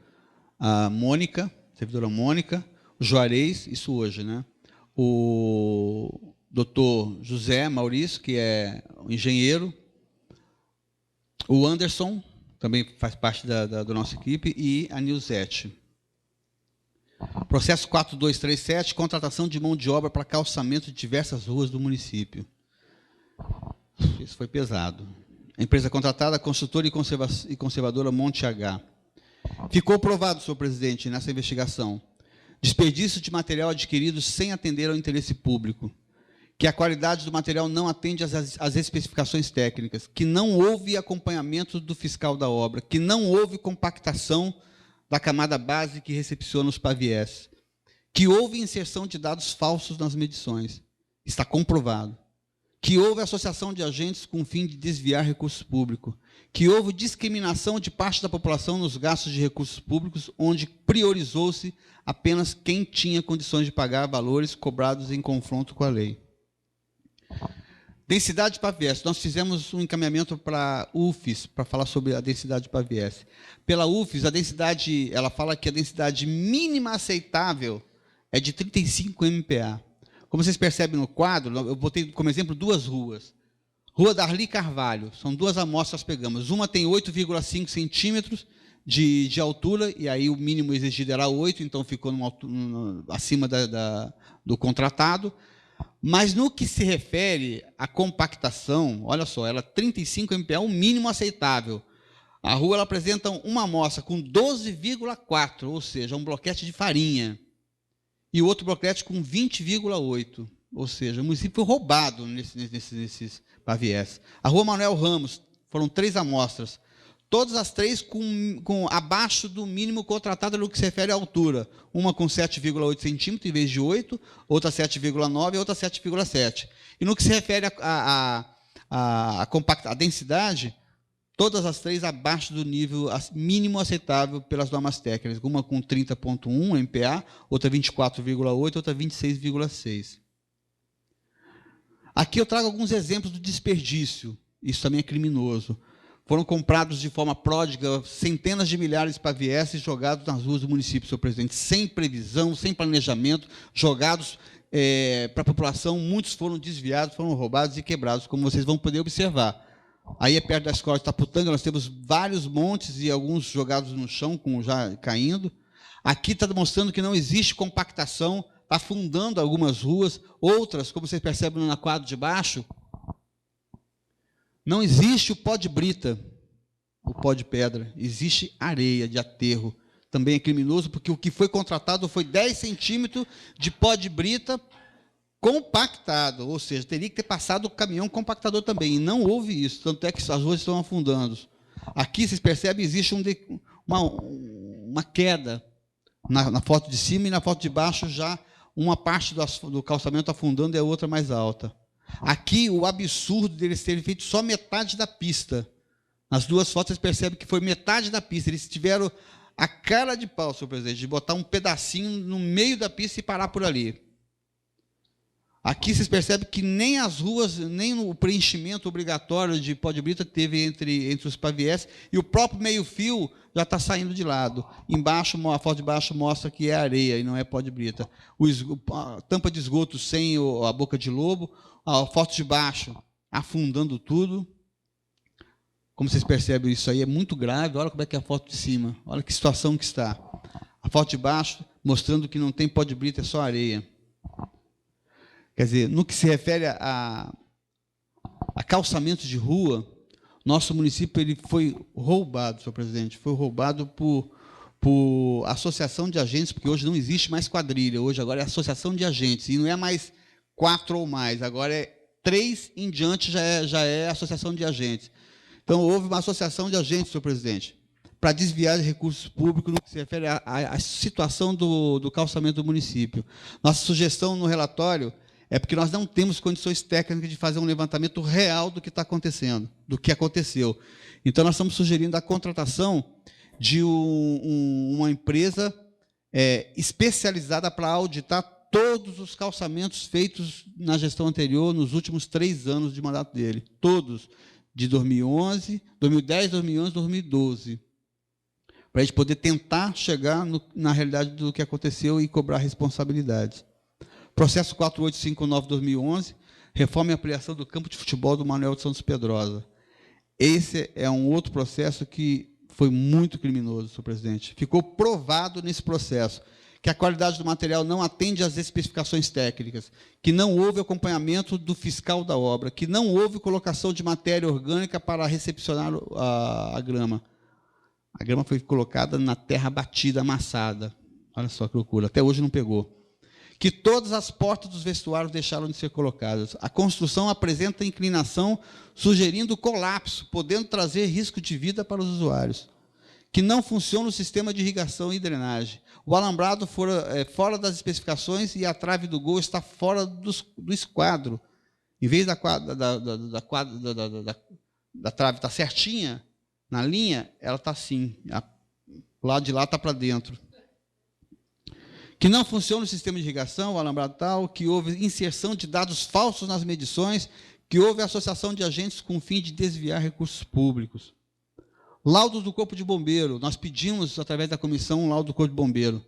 D: a Mônica, a servidora Mônica, o Juarez, isso hoje, né? O doutor José Maurício, que é um engenheiro, o Anderson, também faz parte da nossa equipe, e a Nilzete. Processo 4237, contratação de mão de obra para calçamento de diversas ruas do município. Isso foi pesado. A empresa contratada, construtora e conservadora Monte H. Ficou provado, senhor presidente, nessa investigação, desperdício de material adquirido sem atender ao interesse público, que a qualidade do material não atende às especificações técnicas, que não houve acompanhamento do fiscal da obra, que não houve compactação da camada base que recepciona os paviés, que houve inserção de dados falsos nas medições, está comprovado, que houve associação de agentes com o fim de desviar recursos públicos, que houve discriminação de parte da população nos gastos de recursos públicos, onde priorizou-se apenas quem tinha condições de pagar valores cobrados em confronto com a lei. Densidade de paviés. Nós fizemos um encaminhamento para a UFES, para falar sobre a densidade de paviés. Pela UFES, a densidade, ela fala que a densidade mínima aceitável é de 35 MPa. Como vocês percebem no quadro, eu botei como exemplo 2 ruas. Rua Darli Carvalho, são 2 amostras que pegamos. Uma tem 8,5 centímetros de altura, e aí o mínimo exigido era 8, então ficou acima do contratado. Mas no que se refere à compactação, olha só, ela 35 MPa é o mínimo aceitável. A rua ela apresenta uma amostra com 12,4, ou seja, um bloquete de farinha. E o outro bloquete com 20,8, ou seja, o município foi roubado nesses paviés. A rua Manuel Ramos, foram 3 amostras, todas as 3 com abaixo do mínimo contratado no que se refere à altura. Uma com 7,8 centímetros em vez de 8, outra 7,9 e outra 7,7. E no que se refere à densidade, todas as 3 abaixo do nível mínimo aceitável pelas normas técnicas. Uma com 30,1 MPa, outra 24,8, outra 26,6. Aqui eu trago alguns exemplos do desperdício. Isso também é criminoso. foram comprados de forma pródiga centenas de milhares de paviés jogados nas ruas do município, senhor presidente, sem previsão, sem planejamento, jogados para a população. Muitos foram desviados, foram roubados e quebrados, como vocês vão poder observar. Aí, perto da escola de Taputanga, nós temos vários montes e alguns jogados no chão, já caindo. Aqui está demonstrando que não existe compactação, está afundando algumas ruas, outras, como vocês percebem na quadra de baixo, não existe o pó de brita, o pó de pedra, existe areia de aterro. Também é criminoso, porque o que foi contratado foi 10 centímetros de pó de brita compactado, ou seja, teria que ter passado o caminhão compactador também, e não houve isso, tanto é que as ruas estão afundando. Aqui, vocês percebem, existe uma queda na foto de cima, e na foto de baixo já uma parte do calçamento afundando e a outra mais alta. Aqui, o absurdo deles terem feito só metade da pista. Nas duas fotos, vocês percebem que foi metade da pista. Eles tiveram a cara de pau, senhor presidente, de botar um pedacinho no meio da pista e parar por ali. Aqui, vocês percebem que nem as ruas, nem o preenchimento obrigatório de pó de brita teve entre os paviés, e o próprio meio-fio já está saindo de lado. Embaixo, a foto de baixo mostra que é areia e não é pó de brita. A tampa de esgoto sem a boca de lobo, a foto de baixo afundando tudo. Como vocês percebem, isso aí é muito grave. Olha como é que é a foto de cima. Olha que situação que está. A foto de baixo mostrando que não tem pó de brita, é só areia. Quer dizer, no que se refere a calçamentos de rua, nosso município ele foi roubado, senhor presidente, foi roubado por associação de agentes, porque hoje não existe mais quadrilha, hoje agora é associação de agentes, e não é mais 4 ou mais, agora é 3 em diante já é associação de agentes. Então, houve uma associação de agentes, senhor presidente, para desviar de recursos públicos no que se refere à situação do calçamento do município. Nossa sugestão no relatório é porque nós não temos condições técnicas de fazer um levantamento real do que está acontecendo, do que aconteceu. Então, nós estamos sugerindo a contratação de uma empresa especializada para auditar todos os calçamentos feitos na gestão anterior, nos últimos 3 anos de mandato dele. Todos, de 2011, 2010, 2011, 2012. Para a gente poder tentar chegar na realidade do que aconteceu e cobrar responsabilidades. Processo 4859-2011, reforma e ampliação do campo de futebol do Manuel de Santos Pedrosa. Esse é um outro processo que foi muito criminoso, senhor presidente. Ficou provado nesse processo que a qualidade do material não atende às especificações técnicas, que não houve acompanhamento do fiscal da obra, que não houve colocação de matéria orgânica para recepcionar a grama. A grama foi colocada na terra batida, amassada. Olha só que loucura, até hoje não pegou. Que todas as portas dos vestuários deixaram de ser colocadas. A construção apresenta inclinação, sugerindo colapso, podendo trazer risco de vida para os usuários. Que não funciona o sistema de irrigação e drenagem. O alambrado fora das especificações e a trave do gol está fora do esquadro. Em vez da trave estar certinha, na linha, ela está assim. O lado de lá está para dentro. Que não funciona o sistema de irrigação, o alambrado tal, que houve inserção de dados falsos nas medições, que houve associação de agentes com o fim de desviar recursos públicos. Laudos do Corpo de Bombeiro. Nós pedimos, através da comissão, um laudo do Corpo de Bombeiro.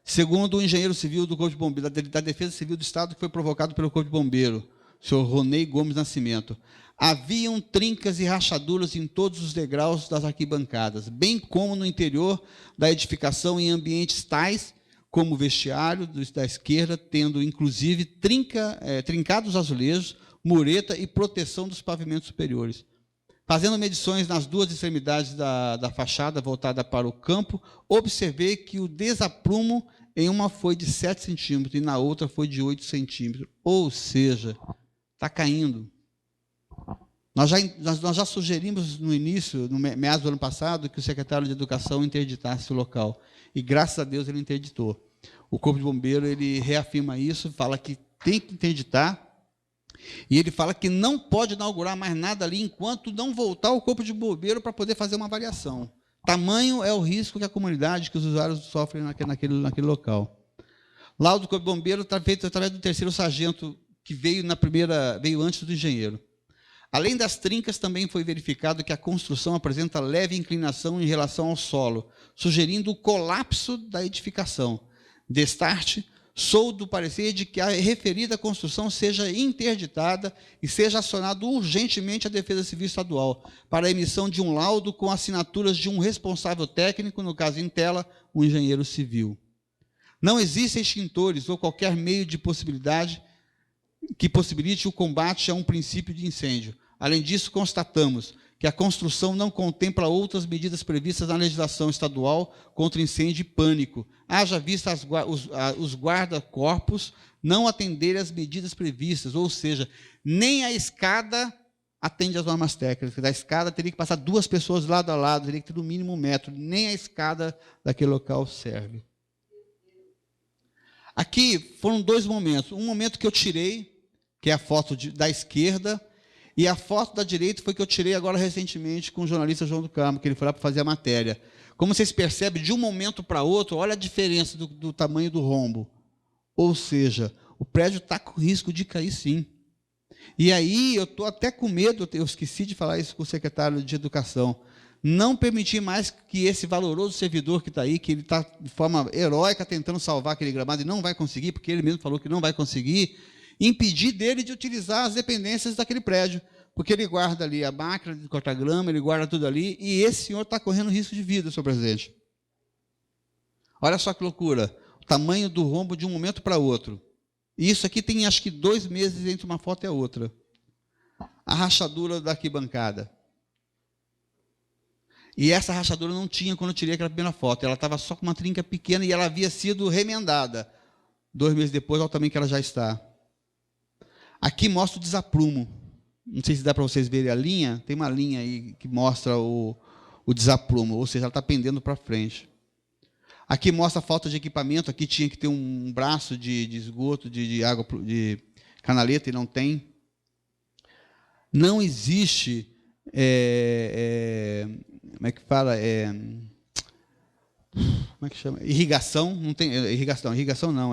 D: Segundo o engenheiro civil do Corpo de Bombeiro, da Defesa Civil do Estado, que foi provocado pelo Corpo de Bombeiro, o senhor Ronei Gomes Nascimento. Haviam trincas e rachaduras em todos os degraus das arquibancadas, bem como no interior da edificação em ambientes tais como o vestiário da esquerda, tendo, inclusive, trincados os azulejos, mureta e proteção dos pavimentos superiores. Fazendo medições nas 2 extremidades da fachada voltada para o campo, observei que o desaprumo em uma foi de 7 centímetros e na outra foi de 8 centímetros. Ou seja, está caindo. Nós já sugerimos no início, no meados do ano passado, que o secretário de Educação interditasse o local. E, graças a Deus, ele interditou. O Corpo de Bombeiro ele reafirma isso, fala que tem que interditar, e ele fala que não pode inaugurar mais nada ali enquanto não voltar o Corpo de Bombeiro para poder fazer uma avaliação. Tamanho é o risco que a comunidade, que os usuários sofrem naquele local. Laudo do Corpo de Bombeiro está feito através do 3º sargento, que veio antes do engenheiro. Além das trincas, também foi verificado que a construção apresenta leve inclinação em relação ao solo, sugerindo o colapso da edificação. Destarte, sou do parecer de que a referida construção seja interditada e seja acionado urgentemente a Defesa Civil Estadual para a emissão de um laudo com assinaturas de um responsável técnico, no caso em tela, um engenheiro civil. Não existem extintores ou qualquer meio de possibilidade que possibilite o combate a um princípio de incêndio. Além disso, constatamos que a construção não contempla outras medidas previstas na legislação estadual contra incêndio e pânico, haja vista os guarda-corpos não atenderem às medidas previstas, ou seja, nem a escada atende às normas técnicas. Da escada teria que passar 2 pessoas lado a lado, teria que ter no mínimo 1 metro, nem a escada daquele local serve. Aqui foram 2 momentos. Um momento que eu tirei, que é a foto da esquerda, e a foto da direita foi que eu tirei agora recentemente com o jornalista João do Carmo, que ele foi lá para fazer a matéria. Como vocês percebem, de um momento para outro, olha a diferença do tamanho do rombo. Ou seja, o prédio está com risco de cair, sim. E aí eu estou até com medo, eu esqueci de falar isso com o secretário de Educação, não permitir mais que esse valoroso servidor que está aí, que ele está de forma heróica tentando salvar aquele gramado e não vai conseguir, porque ele mesmo falou que não vai conseguir, impedir dele de utilizar as dependências daquele prédio, porque ele guarda ali a máquina de cortar grama, ele guarda tudo ali, e esse senhor está correndo risco de vida, senhor presidente. Olha só que loucura, o tamanho do rombo de um momento para outro. E isso aqui tem, acho que, 2 meses entre uma foto e a outra. A rachadura da arquibancada. E essa rachadura não tinha quando eu tirei aquela primeira foto, ela estava só com uma trinca pequena e ela havia sido remendada. 2 meses depois, olha o tamanho que ela já está. Aqui mostra o desaprumo. Não sei se dá para vocês verem a linha. Tem uma linha aí que mostra o desaprumo, ou seja, ela está pendendo para frente. Aqui mostra a falta de equipamento. Aqui tinha que ter um braço de esgoto, de água, de canaleta, e não tem. Não existe, como é que fala? Como é que chama? Irrigação. Não tem irrigação não,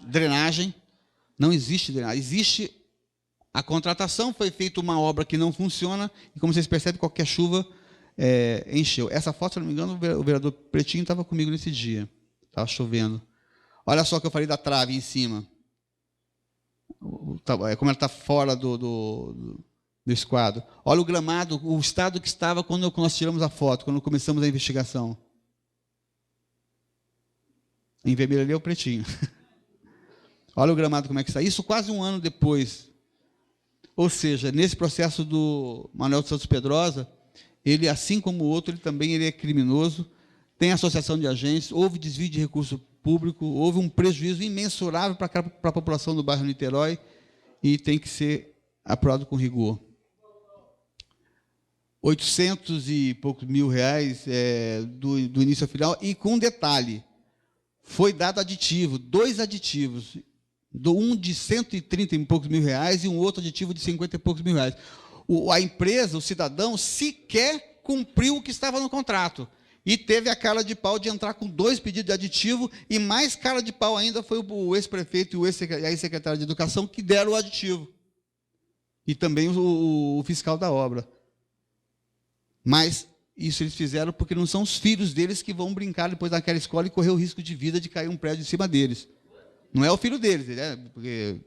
D: drenagem. Não existe drenagem. Existe a contratação, foi feita uma obra que não funciona, e como vocês percebem, qualquer chuva encheu. Essa foto, se não me engano, o vereador Pretinho estava comigo nesse dia. Estava chovendo. Olha só o que eu falei da trave em cima. Como ela está fora do esquadro. Olha o gramado, o estado que estava quando nós tiramos a foto, quando começamos a investigação. Em vermelho ali é o Pretinho. Olha o gramado como é que está. Isso quase 1 ano depois. Ou seja, nesse processo do Manuel de Santos Pedrosa, ele, assim como o outro, ele é criminoso, tem associação de agentes, houve desvio de recurso público, houve um prejuízo imensurável para a população do bairro Niterói e tem que ser apurado com rigor. 800 e poucos mil reais do início ao final, e com um detalhe, foi dado aditivo, 2 aditivos, um de 130 e poucos mil reais e um outro aditivo de 50 e poucos mil reais. A empresa, o cidadão, sequer cumpriu o que estava no contrato. E teve a cara de pau de entrar com 2 pedidos de aditivo, e mais cara de pau ainda foi o ex-prefeito e a ex-secretária de Educação que deram o aditivo. E também o fiscal da obra. Mas isso eles fizeram porque não são os filhos deles que vão brincar depois naquela escola e correr o risco de vida de cair um prédio em cima deles. Não é o filho deles, né? Porque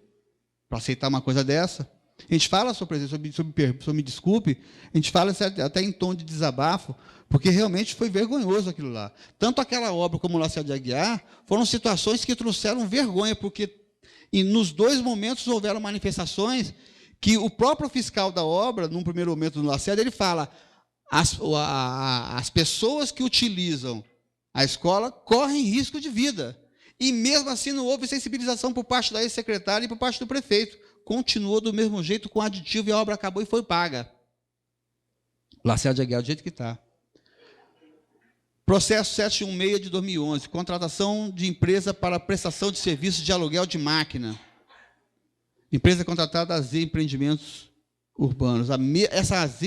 D: para aceitar uma coisa dessa. A gente fala, senhor presidente, senhor me desculpe, a gente fala até em tom de desabafo, porque realmente foi vergonhoso aquilo lá. Tanto aquela obra como o Lacerda de Aguiar foram situações que trouxeram vergonha, porque nos 2 momentos houveram manifestações que o próprio fiscal da obra, num primeiro momento no Lacerda, ele fala: as pessoas que utilizam a escola correm risco de vida. E mesmo assim não houve sensibilização por parte da ex-secretária e por parte do prefeito. Continuou do mesmo jeito, com aditivo, e a obra acabou e foi paga. Lacerda de Aguiar, do jeito que está. Processo 716 de 2011, contratação de empresa para prestação de serviços de aluguel de máquina. Empresa contratada AZ Empreendimentos Urbanos. Essa AZ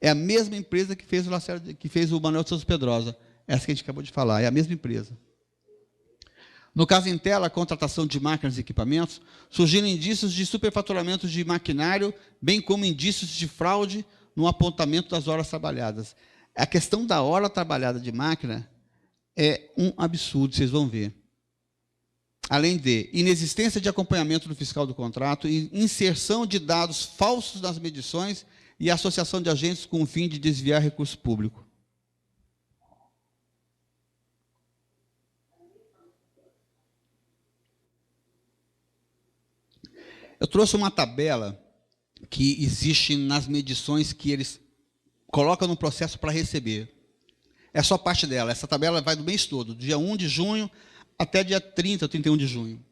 D: é a mesma empresa que fez o Manuel de Santos Pedrosa. Essa que a gente acabou de falar, é a mesma empresa. No caso em tela, a contratação de máquinas e equipamentos, surgiram indícios de superfaturamento de maquinário, bem como indícios de fraude no apontamento das horas trabalhadas. A questão da hora trabalhada de máquina é um absurdo, vocês vão ver. Além de inexistência de acompanhamento do fiscal do contrato e inserção de dados falsos nas medições e associação de agentes com o fim de desviar recurso público. Eu trouxe uma tabela que existe nas medições que eles colocam no processo para receber. É só parte dela. Essa tabela vai do mês todo, dia 1 de junho até dia 30 ou 31 de junho.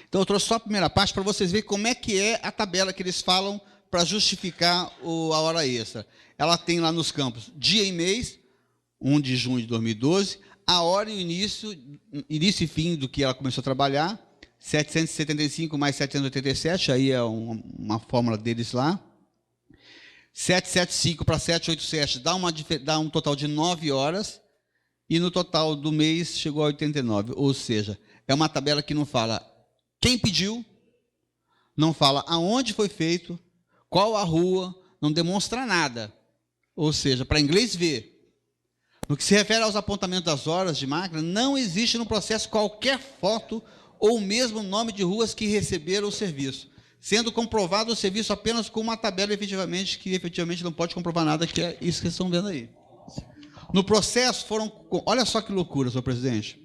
D: Então, eu trouxe só a primeira parte para vocês verem como é que é a tabela que eles falam para justificar a hora extra. Ela tem lá nos campos dia e mês, 1 de junho de 2012, a hora e o início e fim do que ela começou a trabalhar, 775 mais 787, aí é uma fórmula deles lá. 775 para 787 dá um total de 9 horas, e no total do mês chegou a 89. Ou seja, é uma tabela que não fala quem pediu, não fala aonde foi feito, qual a rua, não demonstra nada. Ou seja, para inglês ver. No que se refere aos apontamentos das horas de máquina, não existe no processo qualquer foto ou mesmo nome de ruas que receberam o serviço, sendo comprovado o serviço apenas com uma tabela que efetivamente não pode comprovar nada, que é isso que vocês estão vendo aí. No processo foram... Olha só que loucura, senhor presidente.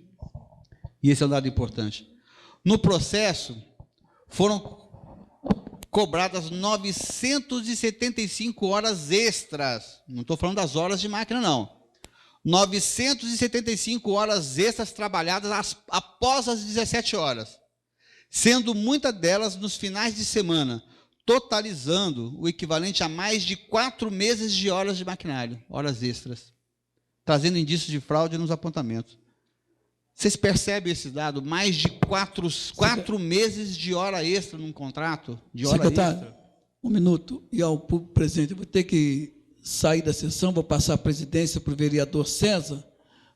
D: E esse é um dado importante. No processo foram cobradas 975 horas extras. Não estou falando das horas de máquina, não. 975 horas extras trabalhadas após as 17 horas, sendo muitas delas nos finais de semana, totalizando o equivalente a mais de 4 meses de horas de maquinário, horas extras, trazendo indícios de fraude nos apontamentos. Vocês percebem esse dado? Mais de 4 meses de hora extra num contrato? De hora
A: secretário,
D: extra?
A: Um minuto. E ao público presente, eu vou ter que sair da sessão, vou passar a presidência para o vereador César,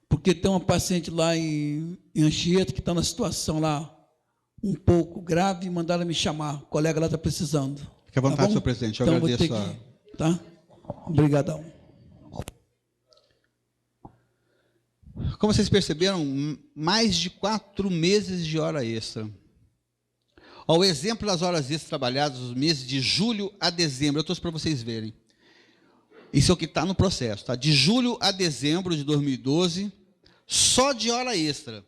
A: porque tem uma paciente lá em Anchieta que está na situação lá um pouco grave e mandaram me chamar. O colega lá está precisando.
D: Fique à vontade, senhor presidente. Eu agradeço.
A: Vou ter que, tá? Obrigadão.
D: Como vocês perceberam, mais de 4 meses de hora extra. O exemplo das horas extras trabalhadas nos meses de julho a dezembro, eu trouxe para vocês verem. Isso é o que está no processo, tá? De julho a dezembro de 2012, só de hora extra.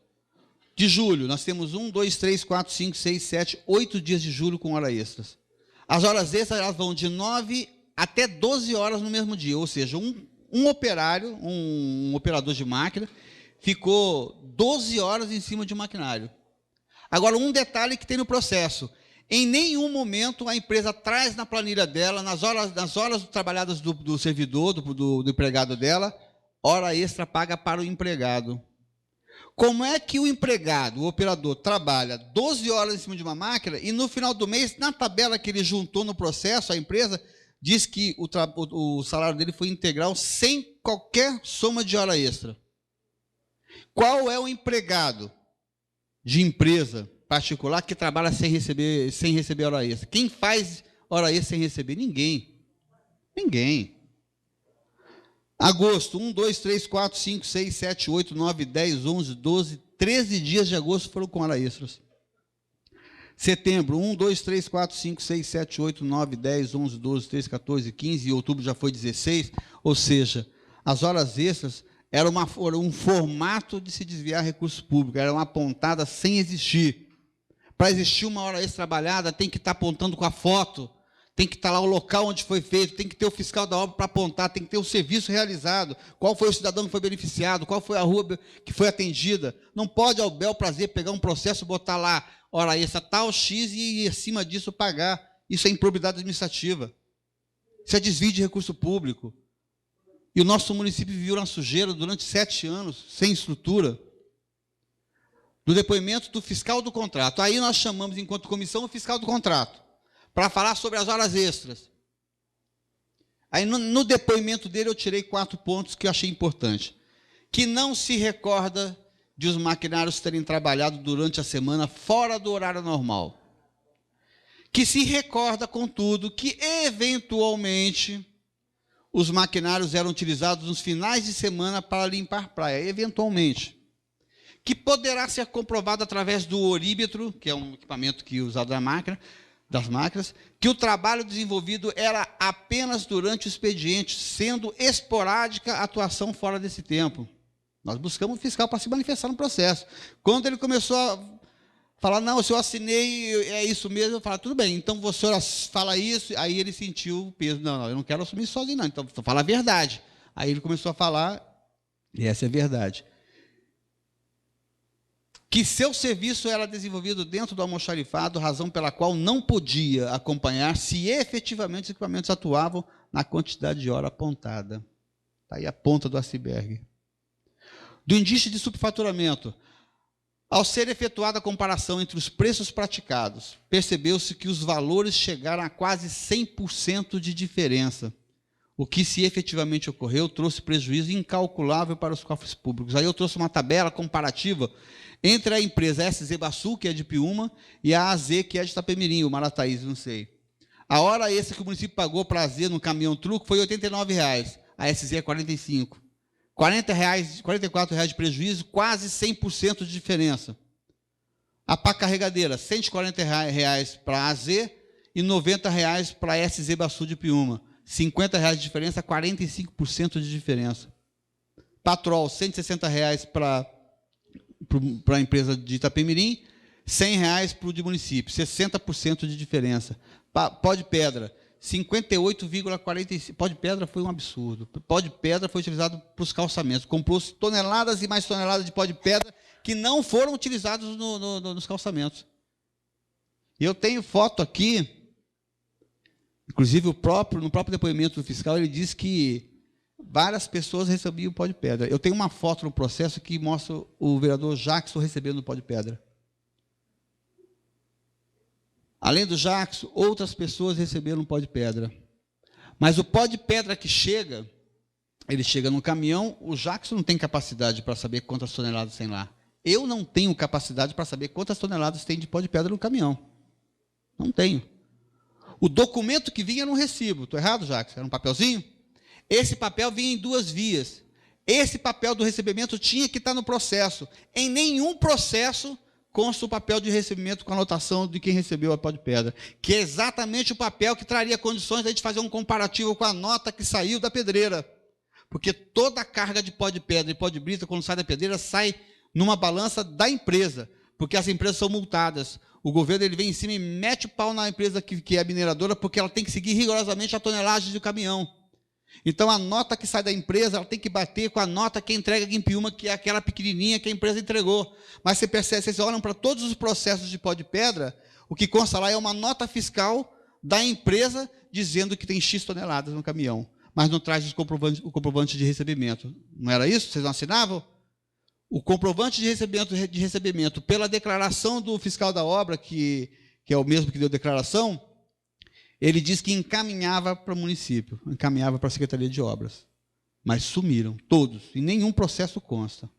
D: De julho, nós temos 1, 2, 3, 4, 5, 6, 7, 8 dias de julho com horas extras. As horas extras elas vão de 9 até 12 horas no mesmo dia, ou seja, um operário, um operador de máquina, ficou 12 horas em cima de um maquinário. Agora, um detalhe que tem no processo: em nenhum momento a empresa traz na planilha dela, nas horas trabalhadas do servidor, do empregado dela, hora extra paga para o empregado. Como é que o empregado, o operador, trabalha 12 horas em cima de uma máquina e no final do mês, na tabela que ele juntou no processo, a empresa diz que o salário dele foi integral sem qualquer soma de hora extra? Qual é o empregado de empresa particular que trabalha sem receber hora extra? Quem faz hora extra sem receber? Ninguém. Ninguém. Agosto, 1, 2, 3, 4, 5, 6, 7, 8, 9, 10, 11, 12, 13 dias de agosto foram com hora extras. Setembro, 1, 2, 3, 4, 5, 6, 7, 8, 9, 10, 11, 12, 13, 14, 15, e outubro já foi 16, ou seja, as horas extras eram um formato de se desviar recursos públicos, eram apontadas sem existir. Para existir uma hora extra trabalhada, tem que estar apontando com a foto, tem que estar lá o local onde foi feito, tem que ter o fiscal da obra para apontar, tem que ter o serviço realizado, qual foi o cidadão que foi beneficiado, qual foi a rua que foi atendida. Não pode, ao bel prazer, pegar um processo, botar lá, hora extra tal X e acima disso pagar. Isso é improbidade administrativa. Isso é desvio de recurso público. E o nosso município viveu na sujeira durante 7 anos, sem estrutura. Do depoimento do fiscal do contrato. Aí nós chamamos, enquanto comissão, o fiscal do contrato, para falar sobre as horas extras. Aí no depoimento dele eu tirei 4 pontos que eu achei importante. Que não se recorda de os maquinários terem trabalhado durante a semana fora do horário normal. Que se recorda, contudo, que eventualmente os maquinários eram utilizados nos finais de semana para limpar praia, eventualmente. Que poderá ser comprovado através do orímetro, que é um equipamento que é usado das máquinas, que o trabalho desenvolvido era apenas durante o expediente, sendo esporádica a atuação fora desse tempo. Nós buscamos o fiscal para se manifestar no processo. Quando ele começou a falar, não, se eu assinei, é isso mesmo, eu falo, tudo bem, então você fala isso, aí ele sentiu o peso, não, eu não quero assumir isso sozinho, não, então fala a verdade. Aí ele começou a falar, e essa é a verdade. Que seu serviço era desenvolvido dentro do almoxarifado, razão pela qual não podia acompanhar se efetivamente os equipamentos atuavam na quantidade de hora apontada. Está aí a ponta do iceberg. Do indício de subfaturamento. Ao ser efetuada a comparação entre os preços praticados, percebeu-se que os valores chegaram a quase 100% de diferença. O que, se efetivamente ocorreu, trouxe prejuízo incalculável para os cofres públicos. Aí eu trouxe uma tabela comparativa entre a empresa SZ Basul, que é de Piúma, e a AZ, que é de Itapemirim, o Marataízes, não sei. A hora extra que o município pagou para a AZ no caminhão truco foi R$ 89,00. A SZ é R$ 45,00. R$ 44,00 de prejuízo, quase 100% de diferença. A pá carregadeira, R$ 140,00 para a AZ e R$ 90,00 para a SZ Basul de Piúma. R$ 50,00 de diferença, 45% de diferença. Patrol, R$ 160,00 para a empresa de Itapemirim, R$ 100,00 para o de município, 60% de diferença. Pó de pedra, 58,45. Pó de pedra foi um absurdo. Pó de pedra foi utilizado para os calçamentos. Comprou-se toneladas e mais toneladas de pó de pedra que não foram utilizados nos calçamentos. E eu tenho foto aqui, inclusive no próprio depoimento do fiscal, ele diz que várias pessoas recebiam pó de pedra. Eu tenho uma foto no processo que mostra o vereador Jackson recebendo pó de pedra. Além do Jackson, outras pessoas receberam pó de pedra. Mas o pó de pedra que chega, ele chega no caminhão, o Jackson não tem capacidade para saber quantas toneladas tem lá. Eu não tenho capacidade para saber quantas toneladas tem de pó de pedra no caminhão. Não tenho. O documento que vinha era um recibo. Estou errado, Jackson? Era um papelzinho? Esse papel vinha em 2 vias. Esse papel do recebimento tinha que estar no processo. Em nenhum processo consta o papel de recebimento com a anotação de quem recebeu a pó de pedra, que é exatamente o papel que traria condições de a gente fazer um comparativo com a nota que saiu da pedreira. Porque toda a carga de pó de pedra e pó de brita, quando sai da pedreira, sai numa balança da empresa, porque as empresas são multadas. O governo ele vem em cima e mete o pau na empresa que é a mineradora, porque ela tem que seguir rigorosamente a tonelagem do caminhão. Então, a nota que sai da empresa, ela tem que bater com a nota que entrega aqui em Piúma, que é aquela pequenininha que a empresa entregou. Mas você percebe, vocês olham para todos os processos de pó de pedra, o que consta lá é uma nota fiscal da empresa dizendo que tem X toneladas no caminhão, mas não traz o comprovante de recebimento. Não era isso? Vocês não assinavam? O comprovante de recebimento pela declaração do fiscal da obra, que é o mesmo que deu declaração, ele diz que encaminhava para o município, encaminhava para a Secretaria de Obras. Mas sumiram, todos, e nenhum processo consta.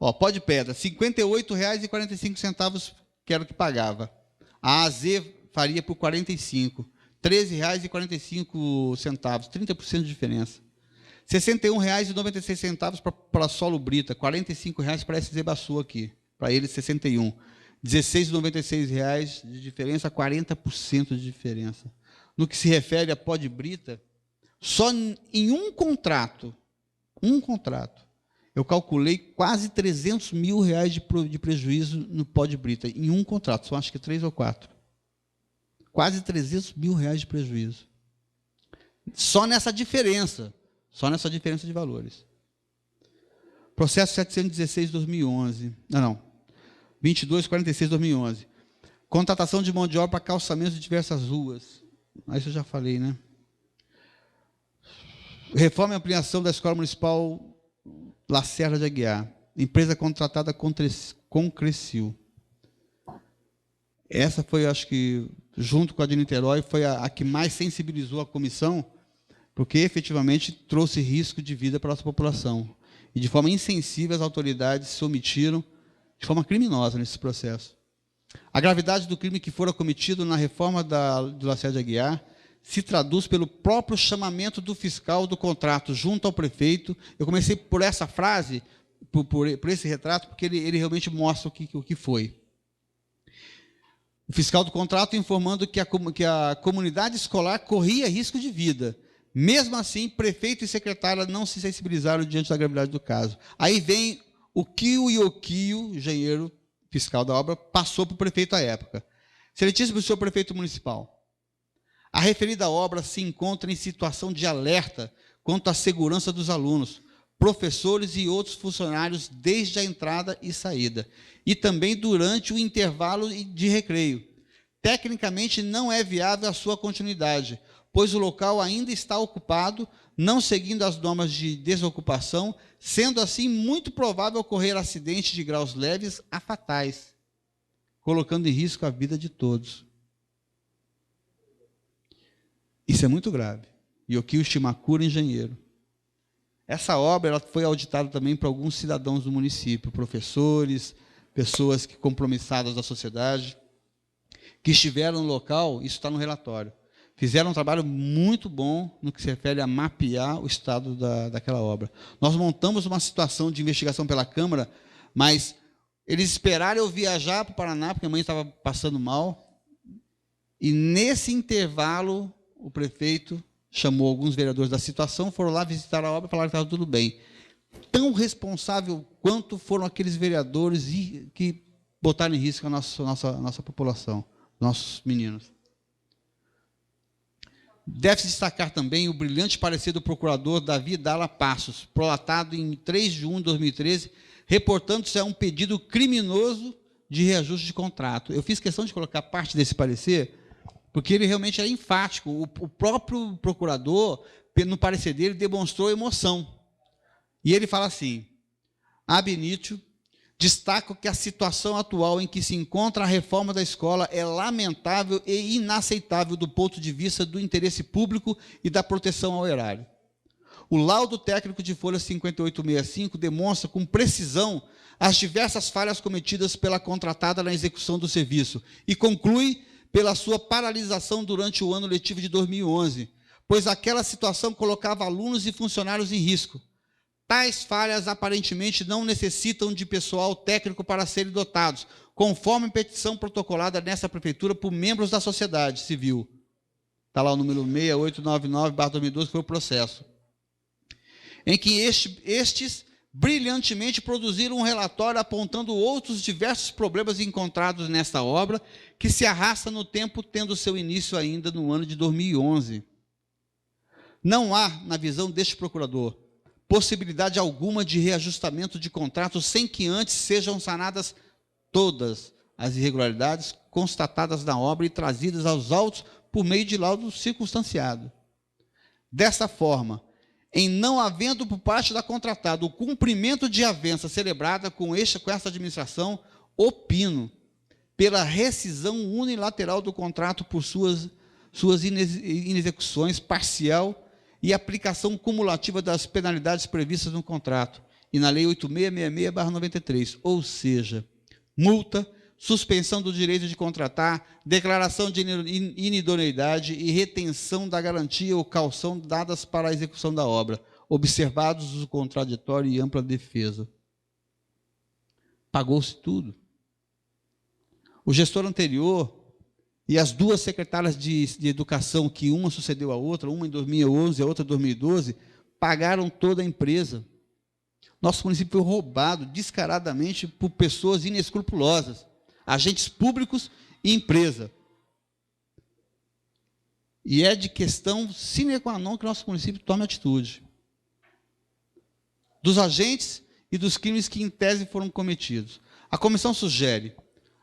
D: Ó, pó de pedra, R$ 58,45 que era o que pagava. A AZ faria por R$ 45, R$ 13,45, 30% de diferença. R$ 61,96 para solo brita, R$ 45,00 para SZ Basul aqui, para ele R$ 61. R$ 16,96 de diferença, 40% de diferença. No que se refere a pó de brita, só em um contrato, eu calculei quase R$ 300 mil de prejuízo no pó de brita, em um contrato, são acho que 3 ou 4. Quase R$ 300 mil de prejuízo. Só nessa diferença de valores. Processo 716/2011. Não. 2246/2011. Contratação de mão de obra para calçamentos de diversas ruas. Isso eu já falei, né? Reforma e ampliação da Escola Municipal Lacerda de Aguiar. Empresa contratada com Crescil. Essa foi, acho que, junto com a de Niterói, foi a que mais sensibilizou a comissão, porque efetivamente trouxe risco de vida para a nossa população. e de forma insensível as autoridades se omitiram de forma criminosa nesse processo. A gravidade do crime que fora cometido na reforma do Lacerda Aguiar se traduz pelo próprio chamamento do fiscal do contrato junto ao prefeito. Eu comecei por essa frase, por esse retrato, porque ele realmente mostra o que foi. O fiscal do contrato informando que a comunidade escolar corria risco de vida. Mesmo assim, prefeito e secretária não se sensibilizaram diante da gravidade do caso. Aí vem o que o Ioquio, engenheiro fiscal da obra, passou para o prefeito à época. Excelentíssimo senhor prefeito municipal, a referida obra se encontra em situação de alerta quanto à segurança dos alunos, professores e outros funcionários desde a entrada e saída, e também durante o intervalo de recreio. Tecnicamente, não é viável a sua continuidade, pois o local ainda está ocupado, não seguindo as normas de desocupação, sendo assim muito provável ocorrer acidentes de graus leves a fatais, colocando em risco a vida de todos. Isso é muito grave. Ioquio Shimakura, engenheiro. Essa obra ela foi auditada também para alguns cidadãos do município, professores, pessoas compromissadas da sociedade, que estiveram no local, isso está no relatório. Fizeram um trabalho muito bom no que se refere a mapear o estado daquela obra. Nós montamos uma situação de investigação pela Câmara, mas eles esperaram eu viajar para o Paraná, porque a mãe estava passando mal, e nesse intervalo o prefeito chamou alguns vereadores da situação, foram lá visitar a obra e falaram que estava tudo bem. Tão responsável quanto foram aqueles vereadores que botaram em risco a nossa população, nossos meninos. Deve-se destacar também o brilhante parecer do procurador Davi Dalla Passos, prolatado em 3 de 1 de 2013, reportando-se a um pedido criminoso de reajuste de contrato. Eu fiz questão de colocar parte desse parecer, porque ele realmente é enfático. O próprio procurador, no parecer dele, demonstrou emoção. E ele fala assim: ab initio, destaco que a situação atual em que se encontra a reforma da escola é lamentável e inaceitável do ponto de vista do interesse público e da proteção ao erário. O laudo técnico de folha 5865 demonstra com precisão as diversas falhas cometidas pela contratada na execução do serviço e conclui pela sua paralisação durante o ano letivo de 2011, pois aquela situação colocava alunos e funcionários em risco. Tais falhas aparentemente não necessitam de pessoal técnico para serem dotados, conforme petição protocolada nessa prefeitura por membros da sociedade civil. Está lá o número 6899/2012, que foi o processo. Em que estes brilhantemente produziram um relatório apontando outros diversos problemas encontrados nesta obra, que se arrasta no tempo, tendo seu início ainda no ano de 2011. Não há, na visão deste procurador, possibilidade alguma de reajustamento de contrato sem que antes sejam sanadas todas as irregularidades constatadas na obra e trazidas aos autos por meio de laudo circunstanciado. Dessa forma, em não havendo por parte da contratada o cumprimento de avença celebrada com essa administração, opino pela rescisão unilateral do contrato por suas inexecuções parcial e aplicação cumulativa das penalidades previstas no contrato e na Lei 8666/93, ou seja, multa, suspensão do direito de contratar, declaração de inidoneidade e retenção da garantia ou caução dadas para a execução da obra, observados o contraditório e ampla defesa. Pagou-se tudo. O gestor anterior e as duas secretárias de educação, que uma sucedeu a outra, uma em 2011 e a outra em 2012, pagaram toda a empresa. Nosso município foi roubado descaradamente por pessoas inescrupulosas, agentes públicos e empresa. E é de questão sine qua non que nosso município tome atitude. Dos agentes e dos crimes que em tese foram cometidos. A comissão sugere,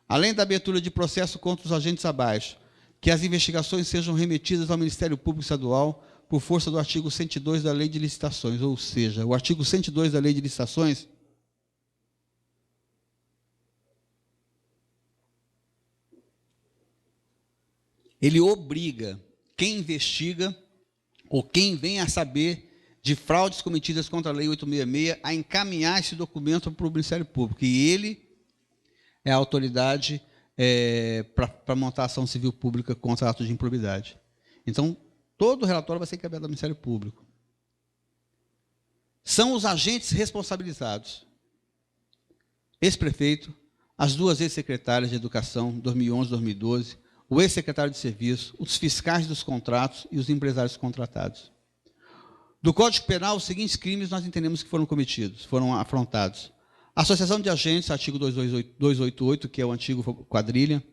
D: além da abertura de processo contra os agentes abaixo, que as investigações sejam remetidas ao Ministério Público Estadual por força do artigo 102 da Lei de Licitações, ou seja, o artigo 102 da Lei de Licitações ele obriga quem investiga ou quem vem a saber de fraudes cometidas contra a Lei 866 a encaminhar esse documento para o Ministério Público. E ele é a autoridade para montar ação civil pública contra atos de improbidade. Então, todo o relatório vai ser encaminhado ao Ministério Público. São os agentes responsabilizados. Ex-prefeito, as duas ex-secretárias de Educação, 2011 e 2012, o ex-secretário de Serviço, os fiscais dos contratos e os empresários contratados. Do Código Penal, os seguintes crimes nós entendemos que foram cometidos, foram afrontados. Associação de agentes, artigo 288, que é o antigo quadrilha.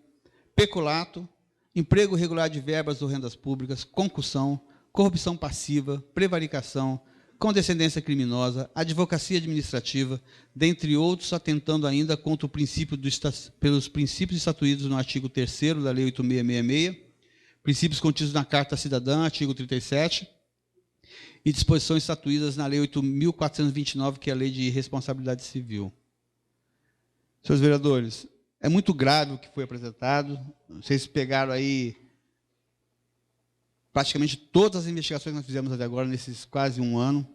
D: Peculato, emprego irregular de verbas ou rendas públicas, concussão, corrupção passiva, prevaricação, condescendência criminosa, advocacia administrativa, dentre outros, atentando ainda contra o princípio pelos princípios estatuídos no artigo 3º da Lei 8666, princípios contidos na Carta Cidadã, artigo 37, e disposições estatuídas na Lei 8.429, que é a Lei de Responsabilidade Civil. Senhores vereadores, é muito grave o que foi apresentado. Vocês pegaram aí praticamente todas as investigações que nós fizemos até agora, nesses quase um ano.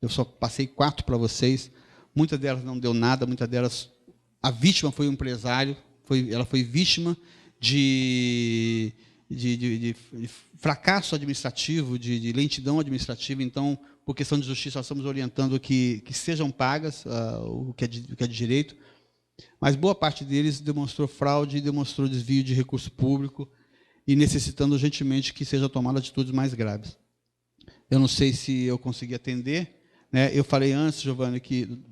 D: Eu só passei 4 para vocês. Muitas delas não deu nada, muitas delas... A vítima foi um empresário, ela foi vítima de fracasso administrativo, de lentidão administrativa. Então, por questão de justiça, nós estamos orientando que sejam pagas o que é de direito, mas boa parte deles demonstrou fraude, demonstrou desvio de recurso público e necessitando urgentemente que sejam tomadas atitudes mais graves. Eu não sei se eu consegui atender, né? Eu falei antes,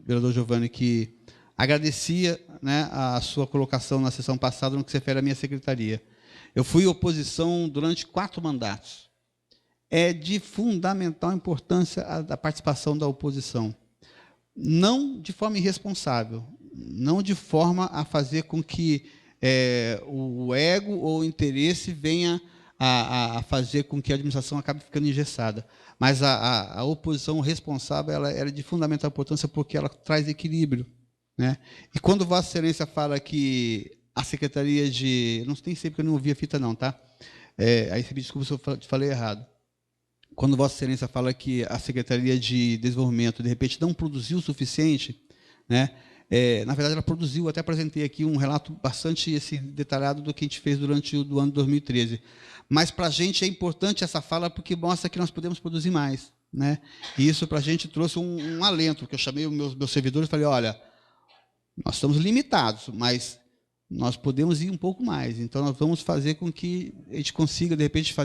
D: vereador Giovanni, que agradecia, né, a sua colocação na sessão passada no que se refere à minha secretaria. Eu fui oposição durante 4 mandatos. É de fundamental importância a participação da oposição. Não de forma irresponsável, não de forma a fazer com que o ego ou o interesse venha a fazer com que a administração acabe ficando engessada. Mas a oposição responsável ela é de fundamental importância porque ela traz equilíbrio, né? E quando Vossa Excelência fala que a Secretaria de... Não tem sempre que eu não ouvi a fita, não, tá? Aí me desculpa se eu falei errado. Quando Vossa Excelência fala que a Secretaria de Desenvolvimento, de repente, não produziu o suficiente, né? Na verdade, ela produziu, até apresentei aqui um relato bastante detalhado do que a gente fez durante o ano de 2013. Mas, para a gente, é importante essa fala porque mostra que nós podemos produzir mais, né? E isso, para a gente, trouxe um alento, porque eu chamei os meus servidores e falei, olha, nós estamos limitados, mas nós podemos ir um pouco mais. Então, nós vamos fazer com que a gente consiga, de repente,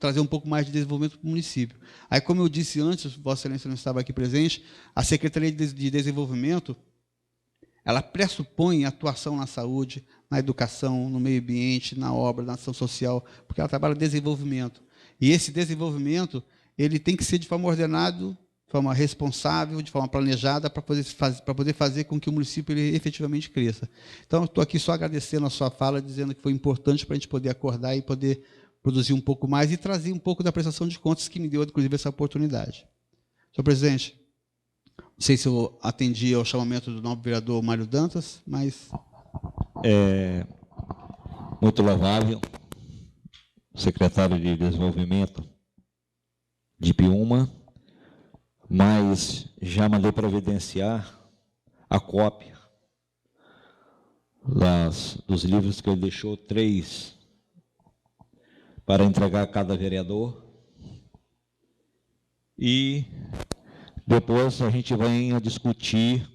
D: trazer um pouco mais de desenvolvimento para o município. Aí, como eu disse antes, Vossa Excelência não estava aqui presente, a Secretaria de Desenvolvimento, ela pressupõe atuação na saúde, na educação, no meio ambiente, na obra, na ação social, porque ela trabalha desenvolvimento. E esse desenvolvimento ele tem que ser de forma ordenada, de forma responsável, de forma planejada, para poder fazer com que o município ele efetivamente cresça. Então, estou aqui só agradecendo a sua fala, dizendo que foi importante para a gente poder acordar e poder produzir um pouco mais e trazer um pouco da prestação de contas que me deu, inclusive, essa oportunidade. Senhor presidente, não sei se eu atendi ao chamamento do nobre vereador Mário Dantas, mas...
B: Muito louvável, secretário de Desenvolvimento de Piúma, mas já mandei providenciar a cópia dos livros que ele deixou, 3, para entregar a cada vereador. E depois a gente vai a discutir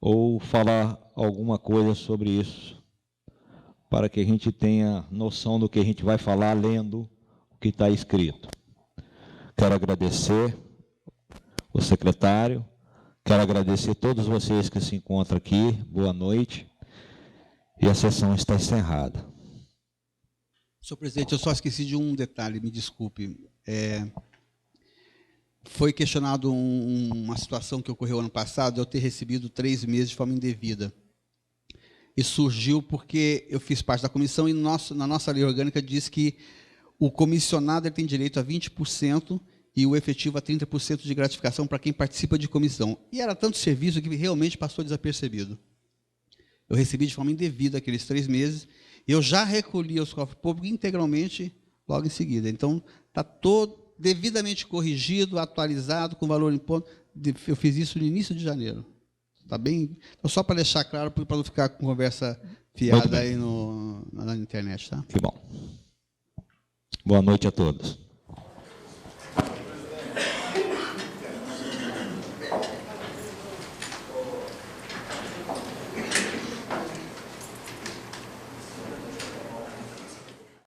B: ou falar alguma coisa sobre isso, para que a gente tenha noção do que a gente vai falar lendo o que está escrito. Quero agradecer o secretário, quero agradecer a todos vocês que se encontram aqui, boa noite, e a sessão está encerrada.
D: Senhor presidente, eu só esqueci de um detalhe, me desculpe. Foi questionado uma situação que ocorreu ano passado, eu ter recebido 3 meses de forma indevida. E surgiu porque eu fiz parte da comissão e na nossa lei orgânica diz que o comissionado ele tem direito a 20% e o efetivo a 30% de gratificação para quem participa de comissão. E era tanto serviço que realmente passou desapercebido. Eu recebi de forma indevida aqueles 3 meses, eu já recolhi os cofres públicos integralmente logo em seguida. Então, está devidamente corrigido, atualizado, com valor em ponto. Eu fiz isso no início de janeiro. Tá bem? Então, só para deixar claro, para não ficar com conversa fiada aí na internet. Tá?
B: Que bom. Boa noite a todos.